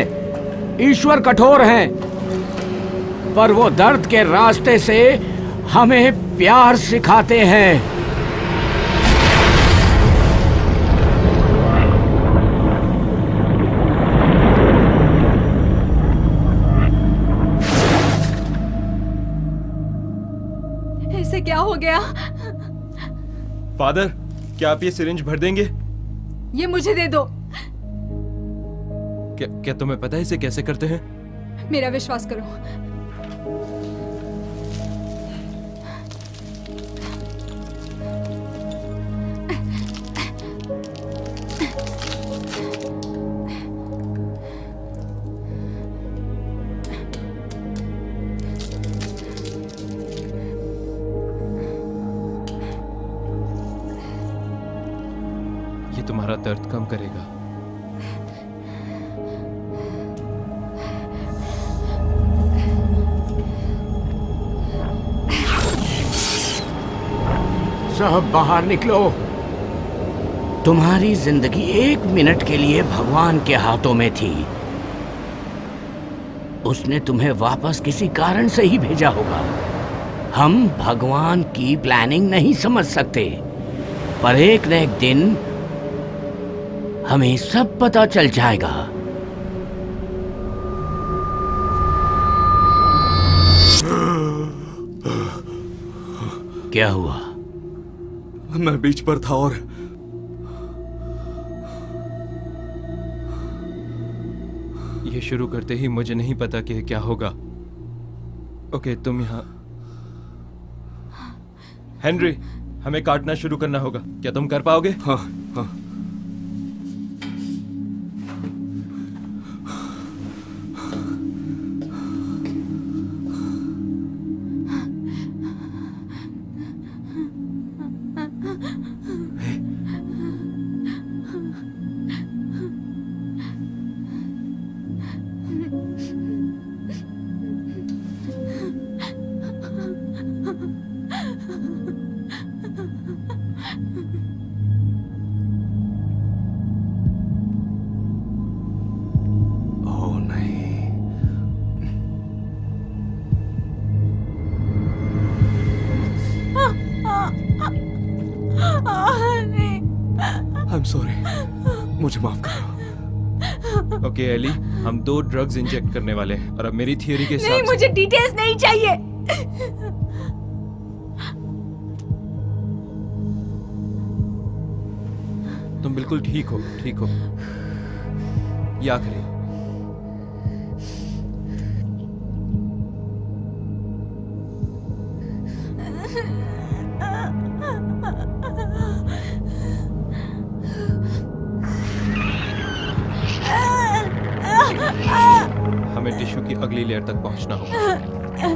ईश्वर कठोर हैं, पर वो दर्द के रास्ते से हमें प्यार सिखाते हैं। ऐसे क्या हो गया? फादर, क्या आप ये सिरिंज भर देंगे? ये मुझे दे दो। क्या तुम्हें पता है इसे कैसे करते हैं? मेरा विश्वास करो। ये तुम्हारा दर्द कम करेगा। सब बाहर निकलो। तुम्हारी जिंदगी 1 मिनट के लिए भगवान के हाथों में थी। उसने तुम्हें वापस किसी कारण से ही भेजा होगा। हम भगवान की प्लानिंग नहीं समझ सकते, पर एक न एक दिन हमें सब पता चल जाएगा। क्या हुआ? मैं बीच पर था और ये शुरू करते ही मुझे नहीं पता कि क्या होगा। ओके तुम यहाँ। हेनरी, हमें काटना शुरू करना होगा। क्या तुम कर पाओगे? हाँ हाँ, ओ नहीं, आई एम सॉरी, मुझे माफ करो। ओके एली, हम 2 ड्रग्स इंजेक्ट करने वाले हैं और अब मेरी थियरी के नहीं, हिसाब से मुझे डिटेल्स नहीं चाहिए। तुम बिल्कुल ठीक हो, ठीक हो। ये आखिरी। हमें टिश्यू की अगली लेयर तक पहुंचना होगा।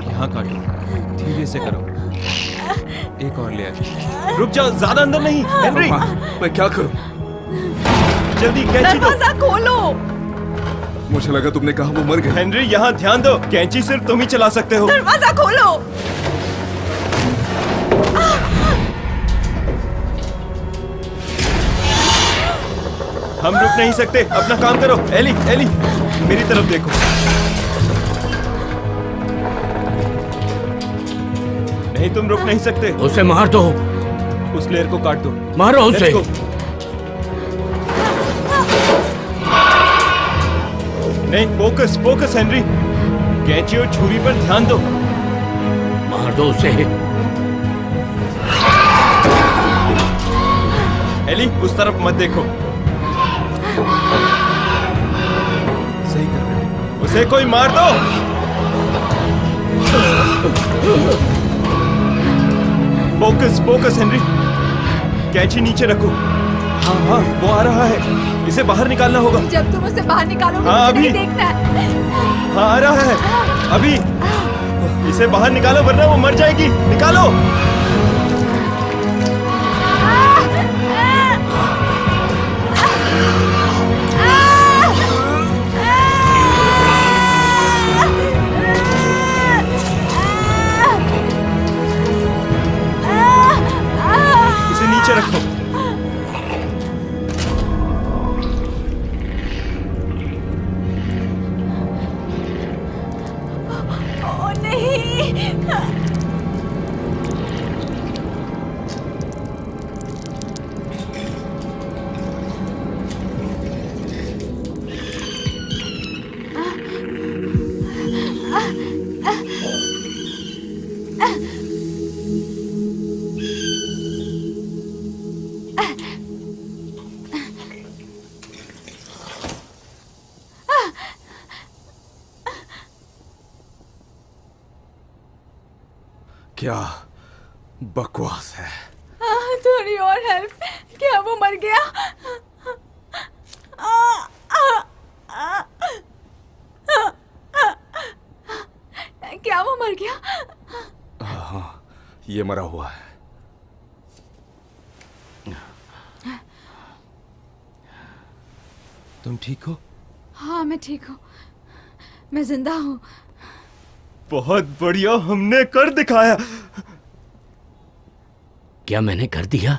यहाँ काटो, धीरे से करो। एक और लेयर। रुक जाओ, ज्यादा अंदर नहीं। हेनरी, मैं क्या करूं? जल्दी कैंची दो। दरवाजा खोलो। मुझे लगा तुमने कहा वो मर गए। हेनरी, यहाँ ध्यान दो। कैंची सिर्फ तुम ही चला सकते हो। दरवाजा खोलो। हम रुक नहीं सकते, अपना काम करो। एली, एली, मेरी तरफ देखो। नहीं, तुम रुक नहीं सकते। उसे मार दो। उस लेयर को काट दो। मारो उसे। Let's go। नहीं, फोकस, फोकस हेनरी। कैंची और छुरी पर ध्यान दो। मार दो उसे। एली, उस तरफ मत देखो। सही कर रहे हो। उसे कोई मार दो। Focus, focus Henry. कैंची नीचे रखो। हाँ हाँ, वो आ रहा है, इसे बाहर निकालना होगा। जब तुम उसे बाहर निकालोगे हाँ, मुझे नहीं अभी। देखना है। हाँ आ रहा है, अभी इसे बाहर निकालो वरना वो मर जाएगी। निकालो। इसे नीचे रखो। ओ नहीं। क्या बकवास है। थोड़ी और हेल्प। क्या वो मर गया? क्या वो मर गया? हाँ, ये मरा हुआ है। तुम ठीक हो? हाँ मैं ठीक हूँ, मैं जिंदा हूँ। बहुत बढ़िया, हमने कर दिखाया। क्या मैंने कर दिया?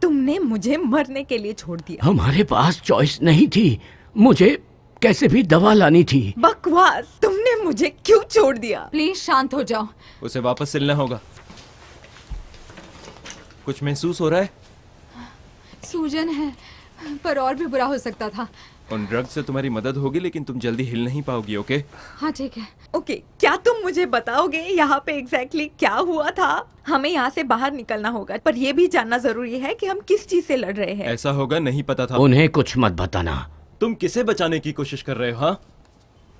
तुमने मुझे मरने के लिए छोड़ दिया। हमारे पास चॉइस नहीं थी, मुझे कैसे भी दवा लानी थी। बकवास, तुमने मुझे क्यों छोड़ दिया? प्लीज शांत हो जाओ। उसे वापस सिलना होगा। कुछ महसूस हो रहा है? सूजन है, पर और भी बुरा हो सकता था। उन ड्रग से तुम्हारी मदद होगी लेकिन तुम जल्दी हिल नहीं पाओगी। ओके? हाँ ठीक है। ओके, क्या तुम मुझे बताओगे यहाँ पे एग्जैक्टली क्या हुआ था? हमें यहाँ से बाहर निकलना होगा, पर ये भी जानना जरूरी है कि हम किस चीज से लड़ रहे हैं। ऐसा होगा, नहीं पता था। उन्हें कुछ मत बताना। तुम किसे बचाने की कोशिश कर रहे हो? हाँ,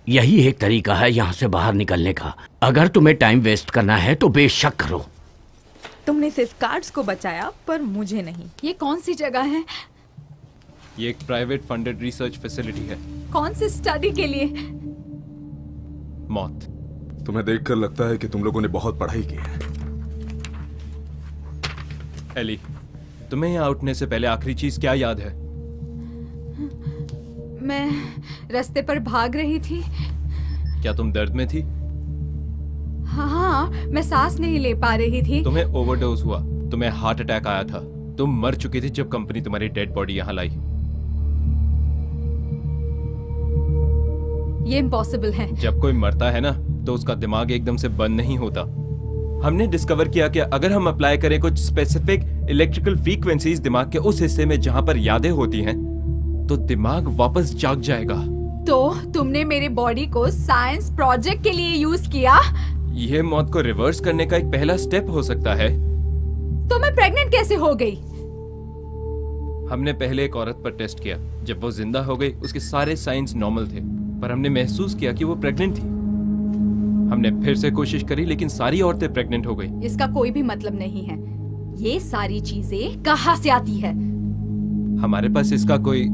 यही एक तरीका है यहाँ से बाहर निकलने का। अगर तुम्हें टाइम वेस्ट करना है तो बेशक करो। तुमने सिर्फ कार्ड्स को बचाया, पर मुझे नहीं। ये कौन सी जगह है? ये एक प्राइवेट फंडेड रिसर्च फैसिलिटी है। कौन सी स्टडी के लिए? मौत। तुम्हें देखकर लगता है कि तुम लोगों ने बहुत पढ़ाई की है। एली, तुम्हें यहाँ उठने से पहले आखिरी चीज क्या याद है? मैं रास्ते पर भाग रही थी। क्या तुम दर्द में थी? हाँ, मैं सांस नहीं ले पा रही थी। तुम्हें ओवरडोज हुआ, तुम्हें हार्ट अटैक आया था, तुम मर चुकी थी जब कंपनी तुम्हारी डेड बॉडी यहाँ लाई। ये इम्पॉसिबल है। जब कोई मरता है ना तो उसका दिमाग एकदम से बंद नहीं होता। हमने डिस्कवर किया कि अगर हम अप्लाई करें कुछ स्पेसिफिक इलेक्ट्रिकल फ्रीक्वेंसीज दिमाग के उस हिस्से में जहां पर यादें होती हैं, तो दिमाग वापस जाग जाएगा। तो तुमने मेरे बॉडी को साइंस प्रोजेक्ट के लिए यूज किया? यह मौत को रिवर्स करने का एक पहला स्टेप हो सकता है। तो मैं प्रेग्नेंट कैसे हो गई? हमने पहले एक औरत पर टेस्ट किया। जब वो जिंदा हो गई, उसके सारे साइंस नॉर्मल थे, पर हमने महसूस किया कि वो प्रेग्नेंट थी। हमने फिर से कोशिश करी लेकिन सारी औरतें प्रेग्नेंट हो गई। इसका कोई भी मतलब नहीं है। ये सारी चीजें कहाँ से आती है? हमारे पास इसका कोई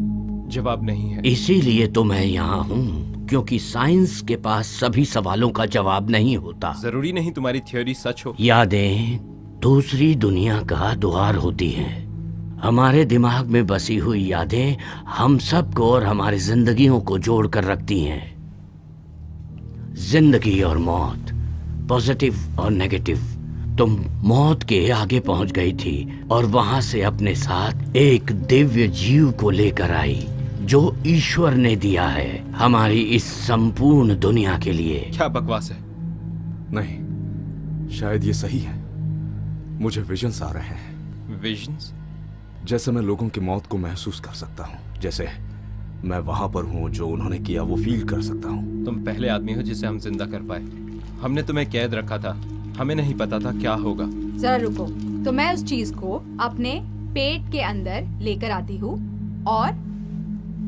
जवाब नहीं है। इसीलिए तो मैं यहाँ हूँ, क्योंकि साइंस के पास सभी सवालों का जवाब नहीं होता। जरूरी नहीं तुम्हारी थ्योरी सच हो। यादें दूसरी दुनिया का द्वार होती हैं। हमारे दिमाग में बसी हुई यादें हम सबको और हमारी जिंदगियों को जोड़ कर रखती हैं। जिंदगी और मौत, पॉजिटिव और नेगेटिव। तुम मौत के आगे पहुंच गई थी और वहां से अपने साथ एक दिव्य जीव को लेकर आई, जो ईश्वर ने दिया है हमारी इस संपूर्ण दुनिया के लिए। क्या बकवास है? नहीं, शायद ये सही है। मुझे विजन्स आ रहे हैं। विजन्स? जैसे मैं लोगों की मौत को महसूस कर सकता हूँ, जैसे मैं वहां पर हूँ, जो उन्होंने किया वो फील कर सकता हूँ। तुम पहले आदमी हो जिसे हम जिंदा कर पाए। हमने तुम्हें कैद रखा था, हमें नहीं पता था क्या होगा। जरा रुको, तो मैं उस चीज को अपने पेट के अंदर लेकर आती हूँ और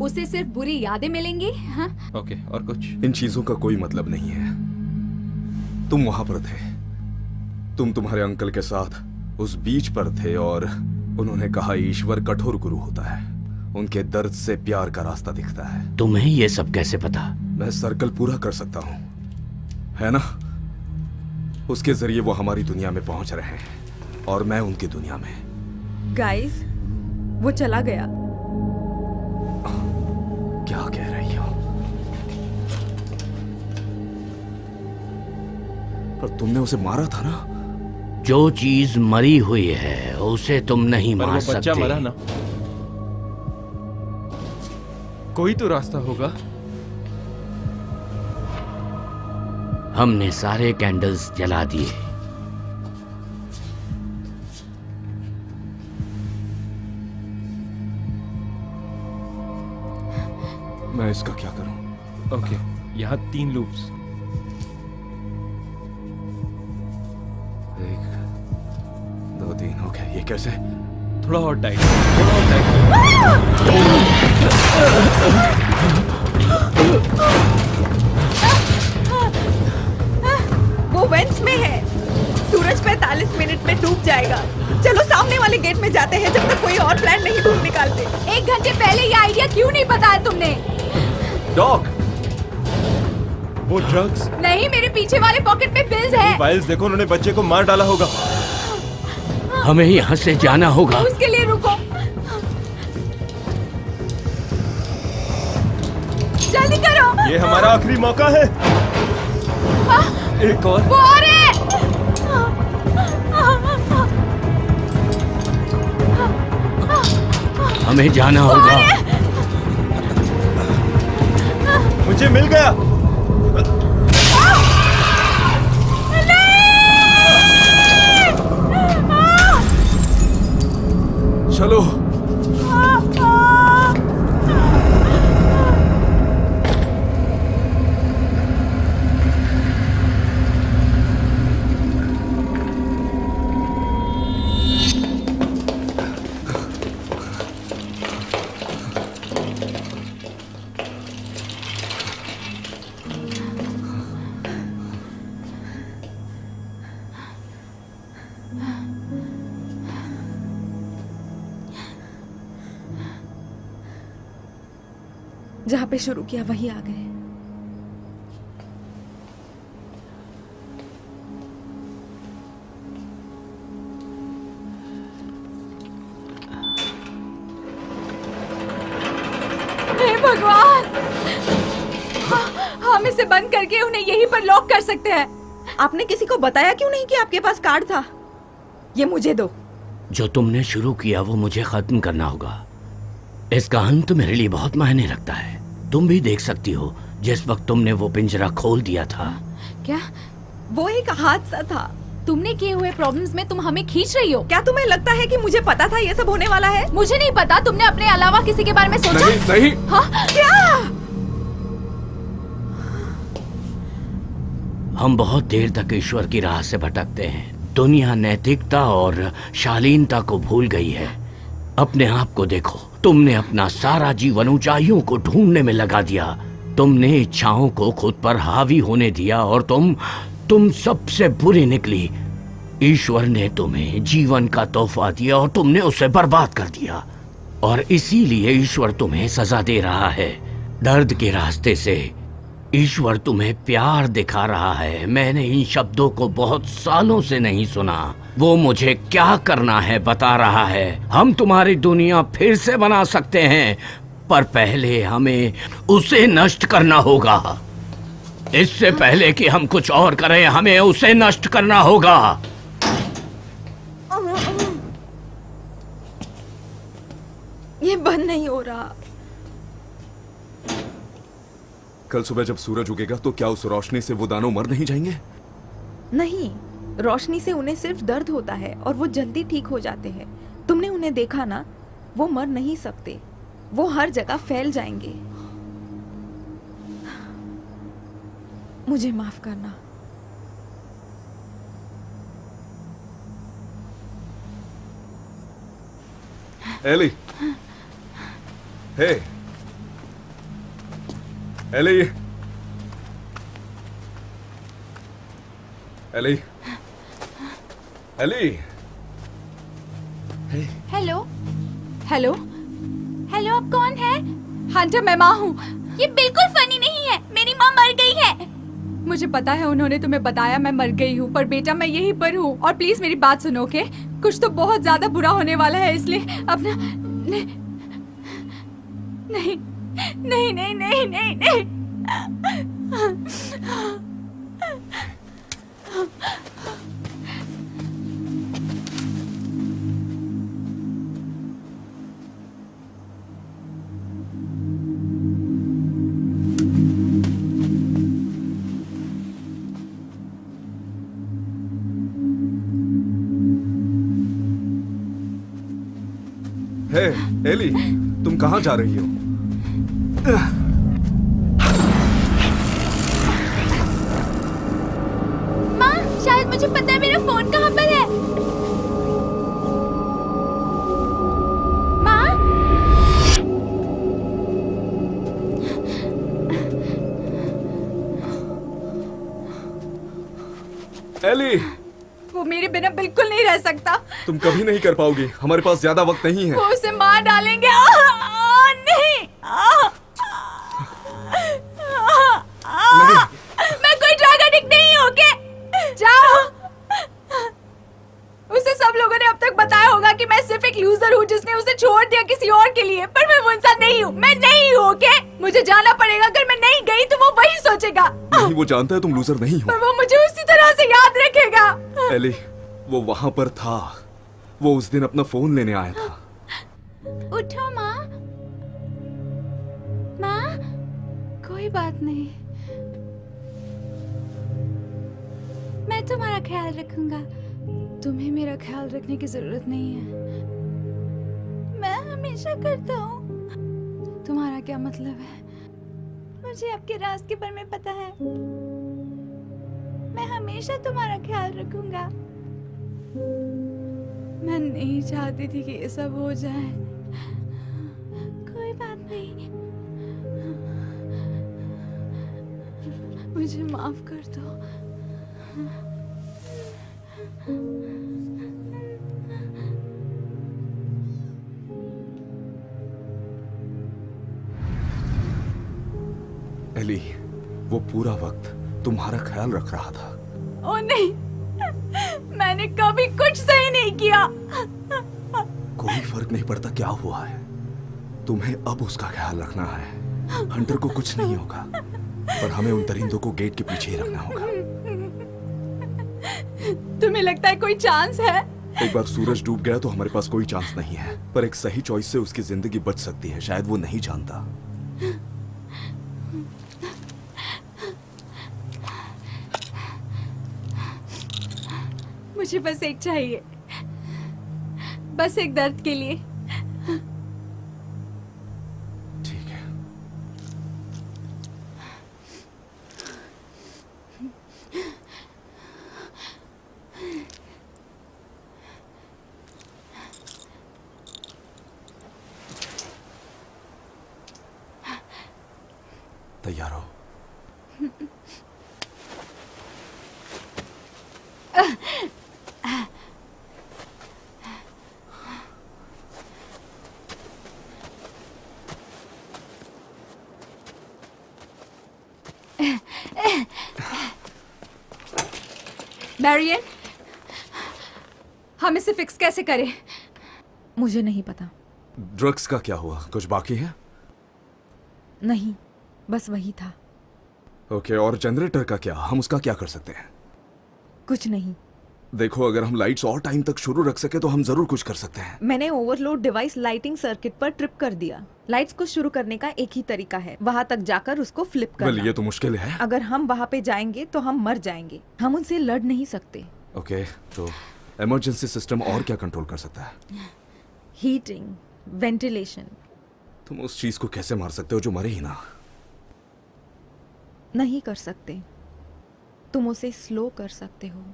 उसे सिर्फ बुरी यादें मिलेंगी। हाँ? ओके, और कुछ? इन चीजों का कोई मतलब नहीं है। तुम वहां पर थे, तुम तुम्हारे अंकल के साथ उस बीच पर थे और उन्होंने कहा ईश्वर कठोर गुरु होता है, उनके दर्द से प्यार का रास्ता दिखता है। तुम्हें ये सब कैसे पता? मैं सर्कल पूरा कर सकता हूं, है ना? उसके जरिए वो हमारी दुनिया में पहुंच रहे हैं और मैं उनकी दुनिया में। गाइस, वो चला गया। क्या कह रही हो? पर तुमने उसे मारा था ना? जो चीज मरी हुई है उसे तुम नहीं पर मार वो बच्चा सकते। मरा ना। कोई तो रास्ता होगा। हमने सारे कैंडल्स जला दिए। मैं इसका क्या करूं? ओके, यहाँ 3 लूप्स। 1 2 3। ओके, ये कैसे? थोड़ा और टाइट, थोड़ा और टाइट। वो वेंट्स में है। सूरज 45 मिनट में डूब जाएगा। चलो सामने वाले गेट में जाते हैं जब तक कोई और प्लान नहीं ढूंढ निकालते। 1 घंटे पहले ये आइडिया क्यों नहीं बताया तुमने? डॉग, वो ड्रग्स, नहीं, मेरे पीछे वाले पॉकेट में बिल्स है। फाइल्स देखो, उन्होंने बच्चे को मार डाला होगा। हमें यहाँ से जाना होगा। उसके लिए रुको, जल्दी करो। ये हमारा आखिरी मौका है। एक और। वो आ रहे हैं। हमें जाना होगा। मुझे मिल गया। चलो। जहाँ पे शुरू किया वही आ गए। हे भगवान, हम इसे बंद करके उन्हें यहीं पर लॉक कर सकते हैं। आपने किसी को बताया क्यों नहीं कि आपके पास कार्ड था? ये मुझे दो। जो तुमने शुरू किया वो मुझे खत्म करना होगा। इसका अंत मेरे लिए बहुत मायने रखता है। तुम भी देख सकती हो, जिस वक्त तुमने वो पिंजरा खोल दिया था। क्या वो एक हादसा था। तुमने किए हुए प्रॉब्लम्स में तुम हमें खींच रही हो? क्या तुम्हें लगता है कि मुझे पता था ये सब होने वाला है? मुझे नहीं पता। तुमने अपने अलावा किसी के बारे में सोचा? नहीं नहीं। हाँ? क्या? हम बहुत देर तक ईश्वर की राह से भटकते हैं। दुनिया नैतिकता और शालीनता को भूल गई है। अपने आप को देखो, तुमने अपना सारा जीवन ऊंचाइयों को ढूंढने में लगा दिया। तुमने इच्छाओं को खुद पर हावी होने दिया और तुम सबसे बुरी निकली। ईश्वर ने तुम्हें जीवन का तोहफा दिया और तुमने उसे बर्बाद कर दिया। और इसीलिए ईश्वर तुम्हें सजा दे रहा है। दर्द के रास्ते से ईश्वर तुम्हें प्यार दिखा रहा है। मैंने इन शब्दों को बहुत सालों से नहीं सुना। वो मुझे क्या करना है बता रहा है। हम तुम्हारी दुनिया फिर से बना सकते हैं, पर पहले हमें उसे नष्ट करना होगा। इससे पहले कि हम कुछ और करें, हमें उसे नष्ट करना होगा। ये बंद नहीं हो रहा। कल सुबह जब सूरज उगेगा तो क्या उस रोशनी से वो दानव मर नहीं जाएंगे? नहीं, रोशनी से उन्हें सिर्फ दर्द होता है और वो जल्दी ठीक हो जाते हैं। तुमने उन्हें देखा ना, वो मर नहीं सकते। वो हर जगह फैल जाएंगे। मुझे माफ करना। Ellie, hey Ellie, Ellie, Ellie, hello hello hello, आप कौन है? हंटर, मैं माँ हूँ। ये बिल्कुल फनी नहीं है, मेरी माँ मर गई है। मुझे पता है, उन्होंने तुम्हें बताया मैं मर गई हूँ, पर बेटा मैं यहीं पर हूँ। और प्लीज मेरी बात सुनो, ओके? कुछ तो बहुत ज्यादा बुरा होने वाला है, इसलिए अपना नहीं नहीं नहीं नहीं नहीं नहीं, नहीं। हे एली, तुम कहाँ जा रही हो? माँ, शायद मुझे पता है मेरा फोन कहाँ पर है। माँ, एली, वो मेरे बिना बिल्कुल नहीं रह सकता। तुम कभी नहीं कर पाओगी, हमारे पास ज्यादा वक्त नहीं है। वो उसे मार डालेंगे। नहीं, नहीं। मैं कोई ड्रग एडिक्ट नहीं हूँ, ओके? जाओ। उसे सब लोगों ने अब तक बताया होगा कि मैं सिर्फ एक लूजर हूँ जिसने उसे छोड़ दिया किसी और के लिए, पर मैं वो इंसान नहीं हूँ। मैं नहीं हूँ, ओके? मुझे जाना पड़ेगा, अगर मैं नहीं गई तो वो वही सोचेगा। नहीं, वो जानता है तुम लूजर नहीं हो। पर वो मुझे उसी तरह से याद रखेगा। एली, वो वहां पर था। वो उस दिन अपना फोन लेने आया था। उठो माँ। माँ, कोई बात नहीं, मैं तुम्हारा ख्याल रखूंगा। तुम्हें मेरा ख्याल रखने की जरूरत नहीं है, मैं हमेशा करता हूँ। तुम्हारा क्या मतलब है? मुझे आपके राज के बारे में पता है। मैं हमेशा तुम्हारा ख्याल रखूंगा। मैं नहीं चाहती थी कि ये सब हो जाए। कोई बात नहीं, मुझे माफ कर दो। एली, वो पूरा वक्त तुम्हारा ख्याल रख रहा था। ओ नहीं, मैंने कभी कुछ सही नहीं किया। कोई फर्क नहीं पड़ता क्या हुआ है, तुम्हें अब उसका ख्याल रखना है। हंटर को कुछ नहीं होगा, पर हमें उन दरिंदों को गेट के पीछे ही रखना होगा। तुम्हें लगता है कोई चांस है? एक बार सूरज डूब गया तो हमारे पास कोई चांस नहीं है, पर एक सही चॉइस से उसकी जिंदगी बच सकती है। शायद वो नहीं जानता। मुझे बस एक चाहिए, बस एक दर्द के लिए। ठीक है। तैयार हो? मैरियन, हम इसे फिक्स कैसे करें? मुझे नहीं पता। ड्रग्स का क्या हुआ? कुछ बाकी है? नहीं, बस वही था। ओके, और जनरेटर का क्या? हम उसका क्या कर सकते हैं? कुछ नहीं। देखो, अगर हम लाइट्स और टाइम तक शुरू रख सके तो हम जरूर कुछ कर सकते हैं। मैंने ओवरलोड डिवाइस लाइटिंग सर्किट पर ट्रिप कर दिया। लाइट्स को शुरू करने का एक ही तरीका है, वहां तक जाकर उसको फ्लिप वेल, करना। ये तो मुश्किल है। अगर हम वहां पे जाएंगे तो हम मर जाएंगे। हम उनसे लड़ नहीं सकते। ओके, तो इमरजेंसी सिस्टम और क्या कंट्रोल कर सकता है? Heating, ventilation. तुम उस चीज को कैसे मार सकते हो जो मरे ही ना? नहीं कर सकते। तुम उसे स्लो कर सकते हो।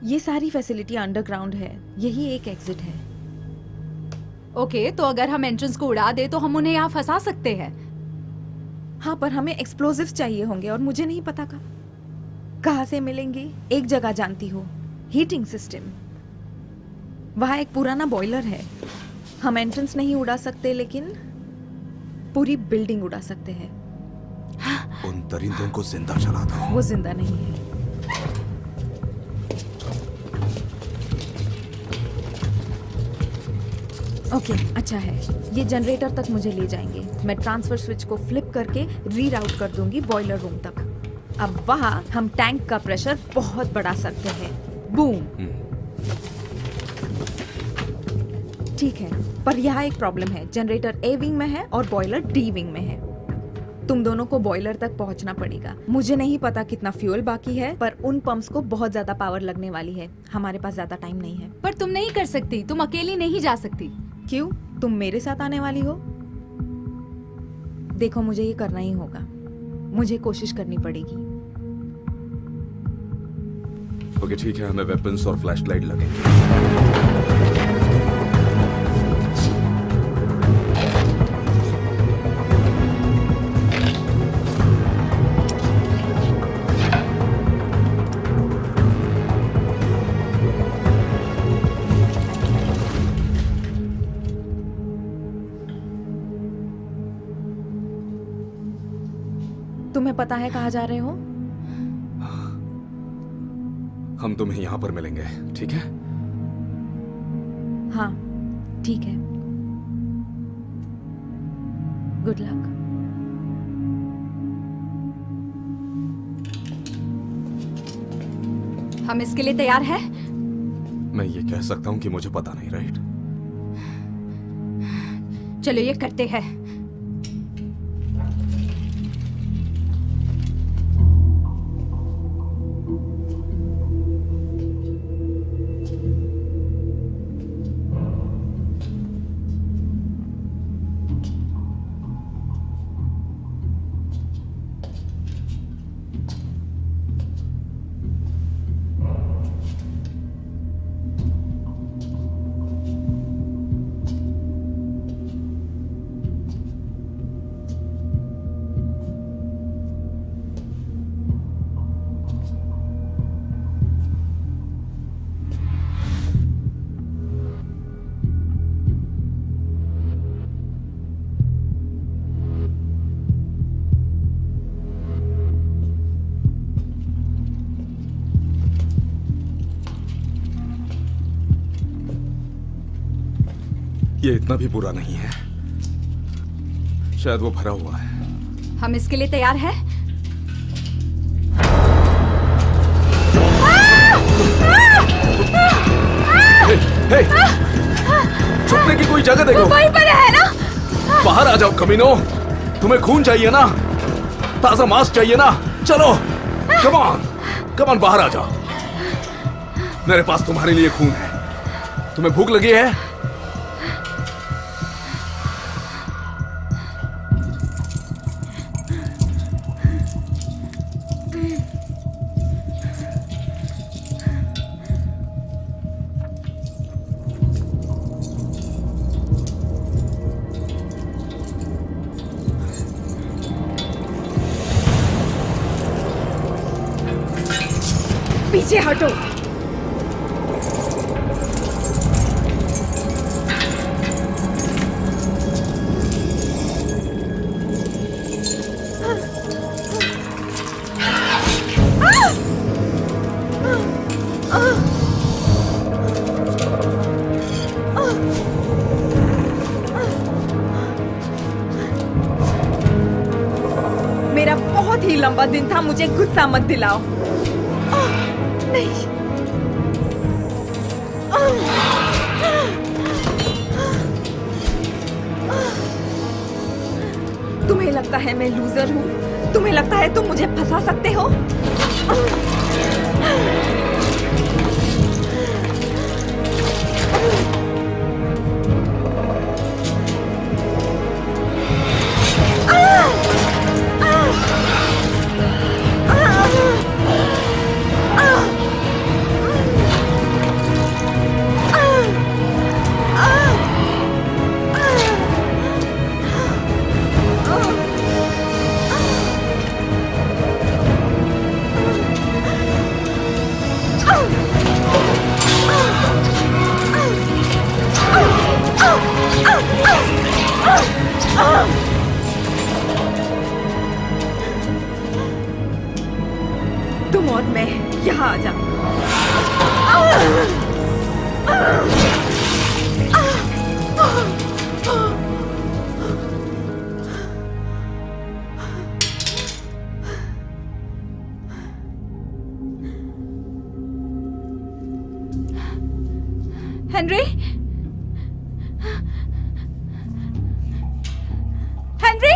ये सारी फैसिलिटी अंडरग्राउंड है, यही एक एग्जिट है। ओके, तो अगर हम एंट्रेंस को उड़ा दे तो हम उन्हें यहाँ फंसा सकते हैं। हाँ, पर हमें एक्सप्लोजिव्स चाहिए होंगे और मुझे नहीं पता का। कहाँ से मिलेंगी? एक जगह जानती हो, हीटिंग सिस्टम। वहाँ एक पुराना बॉयलर है। हम एंट्रेंस नहीं उड़ा सकते, लेकिन पूरी बिल्डिंग उड़ा सकते हैं। उन दरिंदों को जिंदा जला दो। वो जिंदा नहीं है। ओके, अच्छा है। ये जनरेटर तक मुझे ले जाएंगे। मैं ट्रांसफर स्विच को फ्लिप करके रीराउट कर दूंगी बॉयलर रूम तक। अब वहां हम टैंक का प्रेशर बहुत बढ़ा सकते हैं। बूम। ठीक है, पर यहाँ एक प्रॉब्लम है। जनरेटर ए विंग में है और बॉयलर डी विंग में है। तुम दोनों को बॉयलर तक पहुंचना पड़ेगा। मुझे नहीं पता कितना फ्यूल बाकी है, पर उन पंप्स को बहुत ज्यादा पावर लगने वाली है। हमारे पास ज्यादा टाइम नहीं है। पर तुम नहीं कर सकती, तुम अकेली नहीं जा सकती। क्यों? तुम मेरे साथ आने वाली हो? देखो, मुझे ये करना ही होगा। मुझे कोशिश करनी पड़ेगी। ओके ठीक है, हमें वेपन्स और फ्लैशलाइट लगेंगे। तुम्हें पता है कहाँ जा रहे हो? हम तुम्हें यहाँ पर मिलेंगे, ठीक है? हाँ, ठीक है। Good luck. हम इसके लिए तैयार हैं? मैं ये कह सकता हूँ कि मुझे पता नहीं, राइट? चलो ये करते हैं। ये इतना भी बुरा नहीं है। शायद वो भरा हुआ है। हम इसके लिए तैयार हैं? हे, छुपने की कोई जगह देखो। वहीं पर है ना? बाहर आ जाओ कमीनो। तुम्हें खून चाहिए ना? ताजा मांस चाहिए ना? चलो, कम ऑन, कम ऑन, बाहर आ जाओ। मेरे पास तुम्हारे लिए खून है। तुम्हें भूख लगी है? पीछे हटो। मेरा बहुत ही लंबा दिन था, मुझे गुस्सा मत दिलाओ। नहीं। तुम्हें लगता है मैं लूजर हूँ? तुम्हें लगता है तुम मुझे फंसा सकते हो? आजा। Henry, Henry,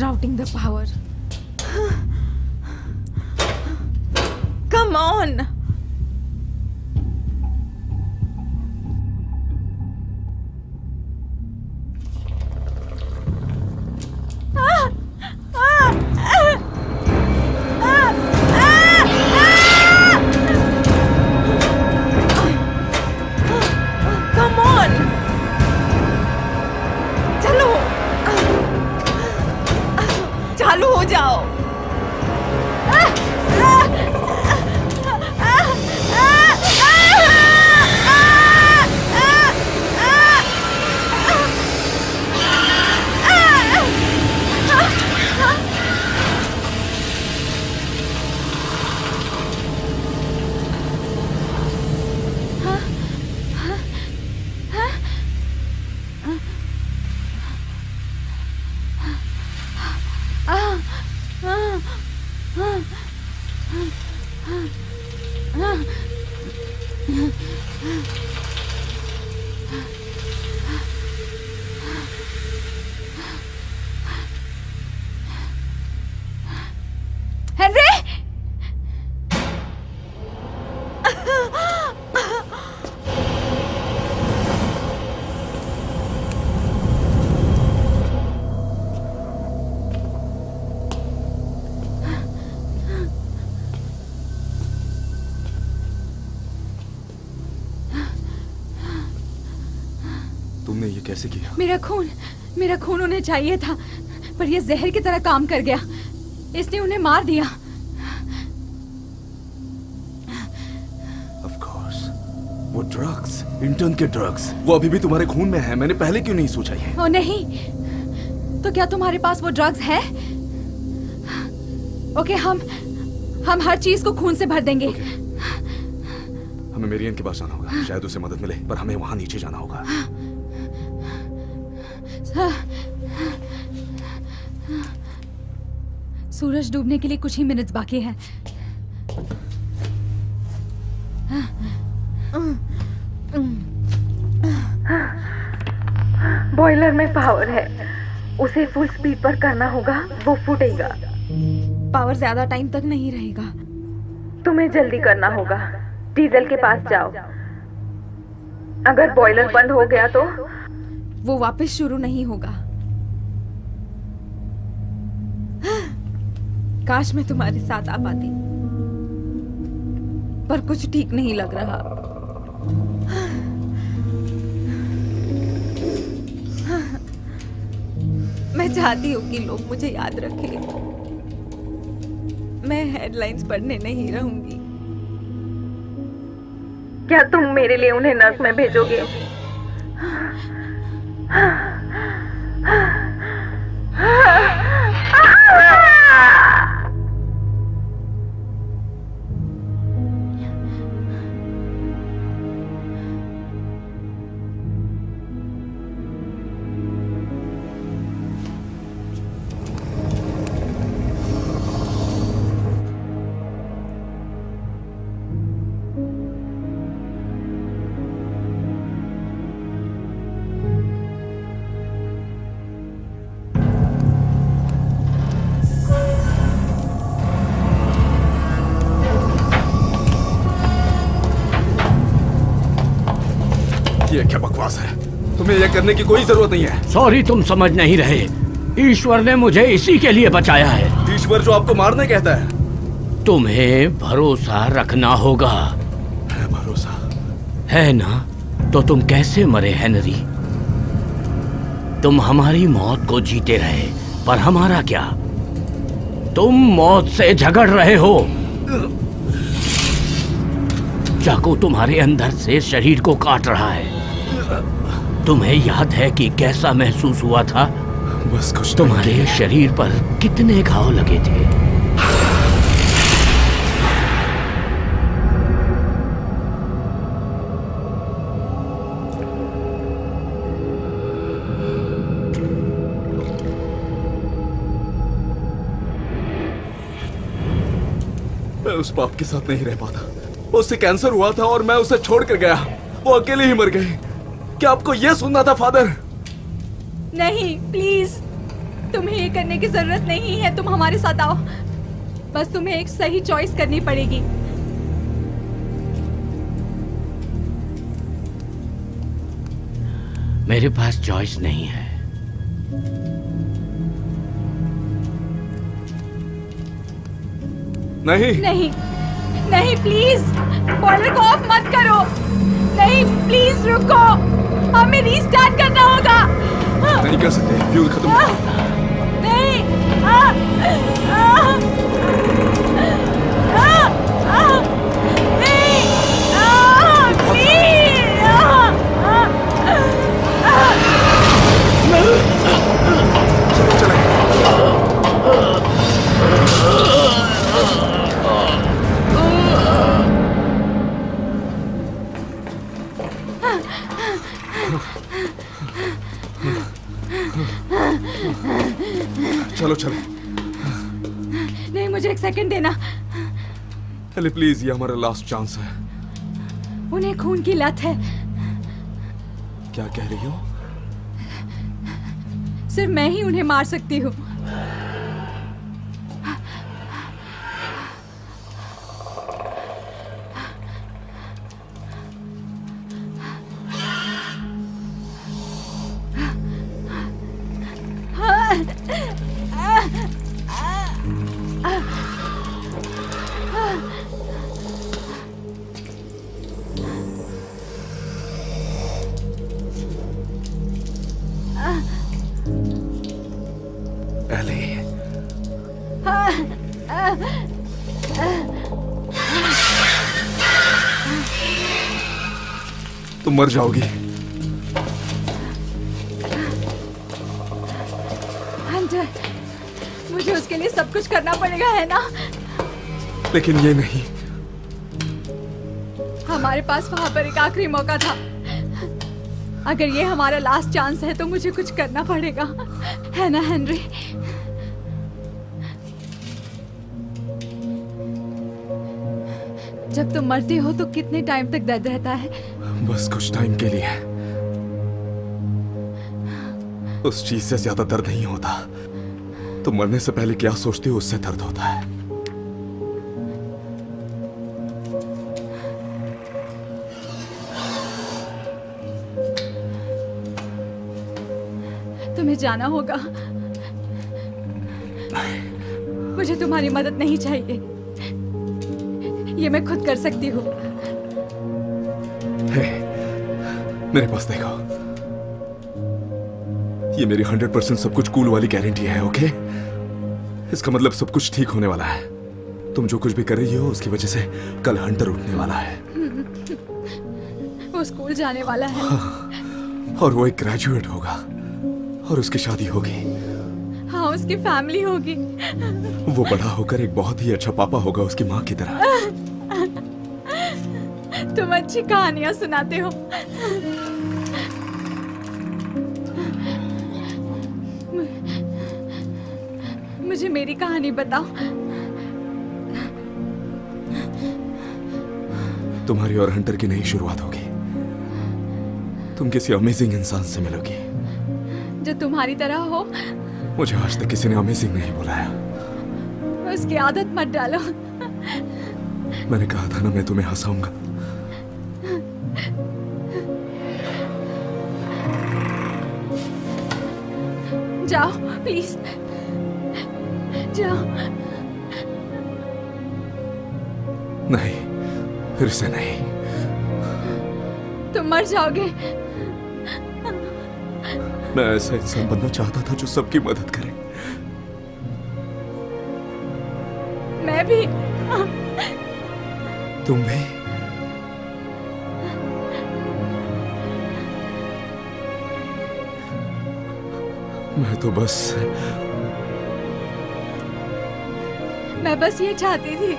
Routing the power. Come on. Come on. चलो, चालू हो जाओ। हेनरी, तुमने ये कैसे किया? मेरा खून उन्हें चाहिए था, पर यह जहर की तरह काम कर गया। इसने उन्हें मार दिया। Of course, वो ड्रग्स, इंटर्न के ड्रग्स, वो अभी भी तुम्हारे खून में है। मैंने पहले क्यों नहीं सोचा ये? ओ नहीं, तो क्या तुम्हारे पास वो ड्रग्स है? ओके, हम हर चीज को खून से भर देंगे। Okay. हमें मेरियन के पास जाना होगा, शायद उसे मदद मिले, पर हमें वहां नीचे जाना होगा। सूरज डूबने के लिए कुछ ही मिनट्स बाकी हैं। बॉयलर में पावर है, उसे फुल स्पीड पर करना होगा, वो फूटेगा। पावर ज्यादा टाइम तक नहीं रहेगा। तुम्हें जल्दी करना होगा। डीजल के पास जाओ। अगर बॉयलर बंद हो गया तो वो वापस शुरू नहीं होगा। काश मैं तुम्हारे साथ आ पाती, पर कुछ ठीक नहीं लग रहा। मैं चाहती हूँ कि लोग मुझे याद रखें। मैं हेडलाइंस पढ़ने नहीं रहूंगी। क्या तुम मेरे लिए उन्हें नर्क में भेजोगे? ये क्या बकवास है? तुम्हें यह करने की कोई जरूरत नहीं है। सॉरी, तुम समझ नहीं रहे। ईश्वर ने मुझे इसी के लिए बचाया है। ईश्वर जो आपको मारने कहता है? तुम्हें भरोसा रखना होगा। है भरोसा? है ना? तो तुम कैसे मरे हेनरी? तुम हमारी मौत को जीते रहे, पर हमारा क्या? तुम मौत से झगड़ रहे हो। चाकू तुम्हारे अंदर से शरीर को काट रहा है। तुम्हें याद है कि कैसा महसूस हुआ था? बस कुछ तुम्हारे शरीर पर कितने घाव लगे थे? मैं उस बाप के साथ नहीं रह पाता। उससे कैंसर हुआ था और मैं उसे छोड़ कर गया। वो अकेले ही मर गई। क्या आपको यह सुनना था फादर? नहीं, प्लीज, तुम्हें ये करने की जरूरत नहीं है। तुम हमारे साथ आओ। बस तुम्हें एक सही चॉइस करनी पड़ेगी। मेरे पास चॉइस नहीं है। नहीं नहीं, नहीं, प्लीज, बॉयलर को ऑफ मत करो। नहीं, प्लीज रुको, हमें रीस्टार्ट करना होगा। नहीं कर सकते, फ्यूल खत्म। नहीं, चलो चले। चलो चलो। नहीं, मुझे एक सेकंड देना। चले प्लीज, ये हमारा लास्ट चांस है। उन्हें खून की लत है। क्या कह रही हो? सिर्फ मैं ही उन्हें मार सकती हूँ। एली, तुम मर जाओगी। हंटर, मुझे उसके लिए सब कुछ करना पड़ेगा, है ना? लेकिन ये नहीं। हमारे पास वहां पर एक आखिरी मौका था। अगर ये हमारा लास्ट चांस है तो मुझे कुछ करना पड़ेगा, है ना हेनरी? जब तुम मरते हो तो कितने टाइम तक दर्द रहता है? बस कुछ टाइम के लिए। उस चीज से ज्यादा दर्द नहीं होता। तुम मरने से पहले क्या सोचते हो, उससे दर्द होता है। तुम्हें जाना होगा। मुझे तुम्हारी मदद नहीं चाहिए। ये मैं खुद कर सकती हूँ। हे, मेरे पास देखो। ये मेरी 100% सब कुछ कूल वाली गारंटी है, ओके? इसका मतलब सब कुछ ठीक होने वाला है। तुम जो कुछ भी कर रही हो उसकी वजह से कल हंटर उठने वाला है। वो स्कूल जाने वाला है। और वो एक ग्रेजुएट होगा और उसकी शादी होगी। हाँ, उसकी फैमिली होगी। वो बड़ा होकर एक बहुत ही अच्छा पापा होगा, उसकी माँ की तरह। तुम अच्छी कहानियां सुनाते हो। मुझे मेरी कहानी बताओ। तुम्हारी और हंटर की नई शुरुआत होगी। तुम किसी अमेजिंग इंसान से मिलोगी जो तुम्हारी तरह हो। मुझे आज तक किसी ने अमेजिंग नहीं बुलाया। उसकी आदत मत डालो। मैंने कहा था ना, मैं तुम्हें हंसाऊंगा। जाओ प्लीज, जाओ। नहीं, फिर से नहीं। तुम मर जाओगे। मैं ऐसा इंसान बनना चाहता था जो सबकी मदद करे। मैं भी। तुम भी? मैं बस ये चाहती थी